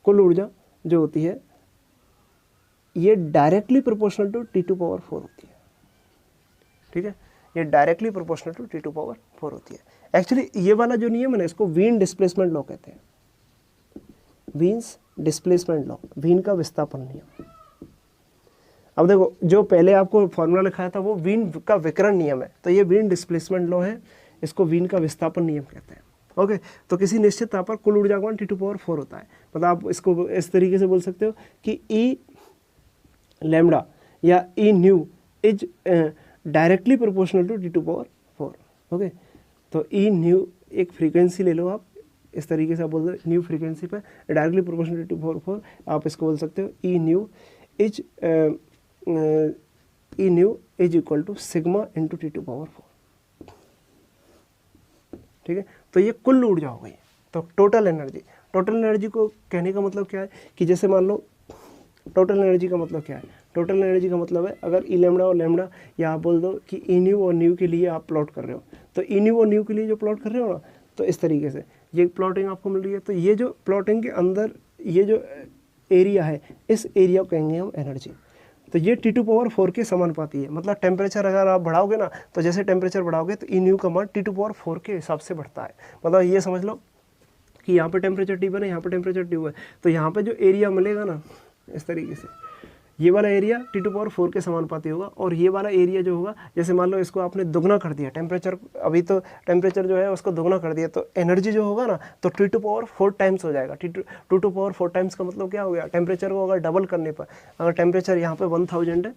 [SPEAKER 1] कुल ऊर्जा जो होती है ये directly proportional to T2 power 4 होती है। ठीक है, ये directly proportional to T2 power 4 होती है। एक्चुअली ये वाला जो नियम है ना, इसको वीन डिस्प्लेसमेंट लॉ कहते हैं। वीन्स डिस्प्लेसमेंट लॉ, वीन का विस्थापन नियम। अब देखो, जो पहले आपको फॉर्मूला लिखाया था वो वीन का विकिरण नियम है, तो ये वीन डिस्प्लेसमेंट लॉ है, इसको वीन का विस्थापन नियम कहते हैं। ओके, तो किसी निश्चित ताप पर कुल ऊर्जा का मान T2 पावर 4 होता है। मतलब आप इसको इस तरीके से बोल सकते हो कि ई लैम्डा या E nu is directly proportional to T2 power 4। Okay, तो ई न्यू एक फ्रीक्वेंसी ले लो आप, इस तरीके से आप बोल दो न्यू फ्रीक्वेंसी पर directly proportional to T2 power 4, आप इसको बोल सकते हो E nu is equal to sigma into T2 power 4। ठीक है, तो ये कुल ऊर्जा हो गई। तो टोटल एनर्जी को कहने का मतलब क्या है कि जैसे मान लो टोटल एनर्जी का मतलब क्या है, टोटल एनर्जी का मतलब है अगर ई लैम्डा और लैम्डा, या आप बोल दो कि ई न्यू और न्यू के लिए आप प्लॉट कर रहे हो, तो ई न्यू और न्यू के लिए जो प्लॉट कर रहे हो ना, तो इस तरीके से ये प्लॉटिंग आपको मिल रही है। तो ये जो प्लॉटिंग के अंदर ये जो एरिया है, इस एरिया को कहेंगे हम एनर्जी। तो ये T2 पावर 4 के समानुपाती है। मतलब टेम्परेचर अगर आप बढ़ाओगे ना, तो जैसे टेम्परेचर बढ़ाओगे तो ई न्यू का मान T2 पावर 4 के हिसाब से बढ़ता है। मतलब ये समझ लो कि यहाँ पे टेम्परेचर T1 है, यहाँ पे टेम्परेचर T2 है, तो यहाँ पे जो एरिया मिलेगा ना, इस तरीके से ये वाला एरिया T2 पावर 4 के समानुपाती होगा। और ये वाला एरिया जो होगा, जैसे मान लो इसको आपने दुगना कर दिया टेम्परेचर, अभी तो टेम्परेचर जो है उसको दुगना कर दिया, तो एनर्जी जो होगा ना, तो T2 पावर 4 टाइम्स हो जाएगा। T2 पावर 4 टाइम्स का मतलब क्या हो गया, टेम्परेचर को अगर डबल करने पर, अगर टेम्परेचर यहाँ पे 1000 है,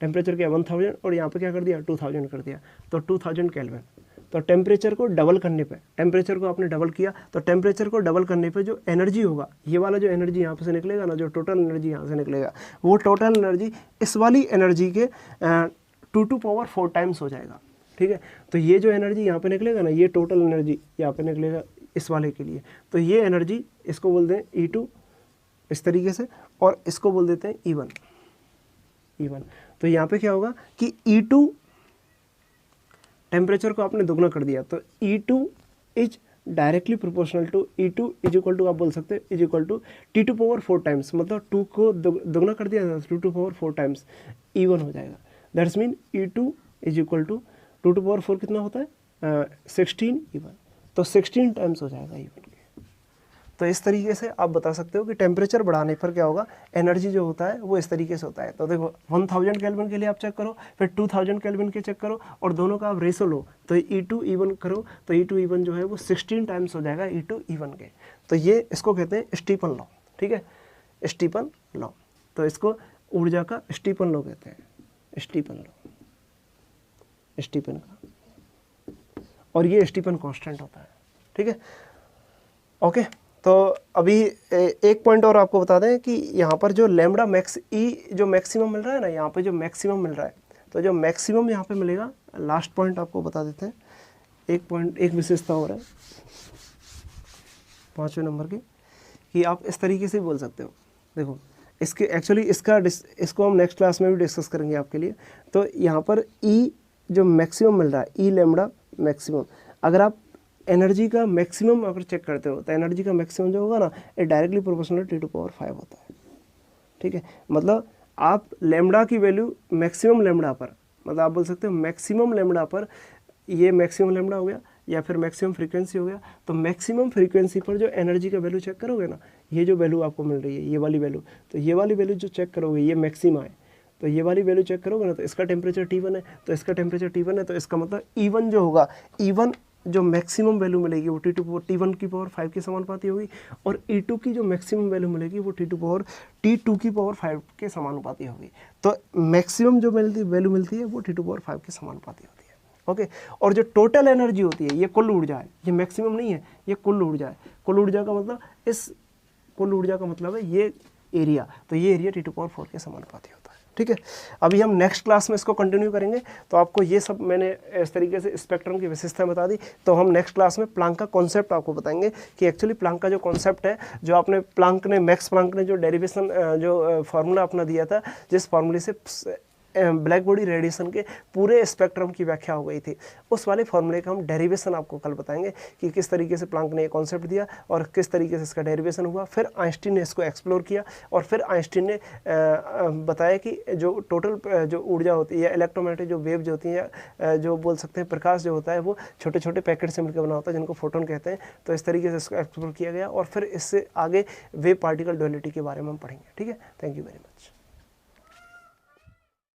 [SPEAKER 1] टेम्परेचर क्या 1000 और यहाँ पे क्या कर दिया 2000 कर दिया, तो 2000 केल्विन। तो टेम्परेचर को डबल करने पे, टेम्परेचर को आपने डबल किया, तो टेम्परेचर को डबल करने पे जो एनर्जी होगा, ये वाला जो एनर्जी यहाँ पे से निकलेगा ना, जो टोटल एनर्जी यहाँ से निकलेगा, वो टोटल एनर्जी इस वाली एनर्जी के 2 पावर 4 टाइम्स हो जाएगा। ठीक है, तो ये जो एनर्जी यहाँ पे निकलेगा ना, ये टोटल एनर्जी यहाँ पे निकलेगा इस वाले के लिए, तो ये एनर्जी इसको बोलते हैं E2 इस तरीके से, और इसको बोल देते हैं E1। तो यहाँ पे क्या होगा कि E2 टेम्परेचर को आपने दुगना कर दिया, तो E2 is directly proportional to E2 is equal to, आप बोल सकते हैं is equal to T2 power 4 times, मतलब 2 को दुगना कर दिया, 2 पावर 4 टाइम्स E1 हो जाएगा। That's mean E2 is equal to 2 power 4 कितना होता है 16 E1, तो 16 टाइम्स हो जाएगा E1 के। तो इस तरीके से आप बता सकते हो कि टेम्परेचर बढ़ाने पर क्या होगा, एनर्जी जो होता है वो इस तरीके से होता है। तो देखो 1000 केल्विन के लिए आप चेक करो, फिर 2000 केल्विन के चेक करो, और दोनों का आप रेशो लो, तो E2 E1 करो, तो E2 E1 जो है वो 16 टाइम्स हो जाएगा E2 E1 के। तो ये इसको कहते हैं स्टीफन लॉ। ठीक है, स्टीफन लॉ, तो इसको ऊर्जा का स्टीफन लॉ कहते हैं, स्टीफन लॉ, स्टीफन का, और ये स्टीफन कांस्टेंट होता है। ठीक है, ओके। तो अभी एक पॉइंट और आपको बता दें कि यहाँ पर जो लैम्डा मैक्स ई जो मैक्सिमम मिल रहा है ना, यहाँ पे जो मैक्सिमम मिल रहा है, तो जो मैक्सिमम यहाँ पे मिलेगा, लास्ट पॉइंट आपको बता देते हैं, एक पॉइंट, एक विशेषता हो रहा है 5वें नंबर की, कि आप इस तरीके से बोल सकते हो। देखो इसके एक्चुअली इसको हम नेक्स्ट क्लास में भी डिस्कस करेंगे आपके लिए। तो यहाँ पर ई जो मैक्सिमम मिल रहा है, ई लैम्डा मैक्सिमम, अगर आप एनर्जी का मैक्सिमम अगर चेक करते हो, तो एनर्जी का मैक्सिमम जो होगा ना, ये डायरेक्टली प्रोपोर्शनल T2 पावर 5 होता है। ठीक है, मतलब आप लैम्डा की वैल्यू मैक्सिमम लैम्डा पर, मतलब आप बोल सकते हो मैक्सिमम लैम्डा पर, ये मैक्सिमम लैम्डा हो गया या फिर मैक्सिमम फ्रीक्वेंसी हो गया, तो मैक्सिमम फ्रीक्वेंसी पर जो एनर्जी का वैल्यू चेक करोगे ना, ये जो वैल्यू आपको मिल रही है, ये वाली वैल्यू, तो ये वाली वैल्यू जो चेक करोगे, ये मैक्सिमा है, तो ये वाली वैल्यू चेक करोगे ना, तो इसका टेम्परेचर T1 है, तो इसका टेम्परेचर T1 है, तो इसका मतलब E1 जो होगा, E1 जो मैक्सिमम वैल्यू मिलेगी वो T1 की पावर 5 के समानुपाती होगी, और E2 की जो मैक्सिमम वैल्यू मिलेगी वो T2 की पावर 5 के समानुपाती होगी। तो मैक्सिमम जो वैल्यू मिलती है वो T2 पावर 5 के समानुपाती होती है। ओके, और जो टोटल एनर्जी होती है, ये कुल ऊर्जा है, ये मैक्सिमम नहीं है, ये कुल ऊर्जा है। कुल ऊर्जा का मतलब कुल ऊर्जा का मतलब है ये एरिया, तो ये एरिया T2 पावर 4 के समानुपाती होता है। ठीक है, अभी हम नेक्स्ट क्लास में इसको कंटिन्यू करेंगे। तो आपको ये सब मैंने इस तरीके से स्पेक्ट्रम की विशेषताएं बता दी। तो हम नेक्स्ट क्लास में प्लांक का कॉन्सेप्ट आपको बताएंगे कि एक्चुअली प्लांक का जो कॉन्सेप्ट है, जो आपने मैक्स प्लांक ने जो डेरिवेशन जो फार्मूला अपना दिया था, जिस फार्मूले से ब्लैक बॉडी रेडिएशन के पूरे स्पेक्ट्रम की व्याख्या हो गई थी, उस वाले फार्मूले का हम डेरिवेशन आपको कल बताएंगे कि किस तरीके से प्लांक ने ये कॉन्सेप्ट दिया और किस तरीके से इसका डेरिवेशन हुआ। फिर आइंस्टीन ने इसको एक्सप्लोर किया, और फिर आइंस्टीन ने बताया कि जो टोटल जो ऊर्जा होती है, इलेक्ट्रोमैग्नेटिक जो वेव जो होती है, जो बोल सकते हैं प्रकाश जो होता है, वो छोटे छोटे पैकेट से मिलकर बना होता है, जिनको फोटोन कहते हैं। तो इस तरीके से इसको एक्सप्लोर किया गया, और फिर इससे आगे वेव पार्टिकल डुअलिटी के बारे में हम पढ़ेंगे। ठीक है, थैंक यू वेरी मच।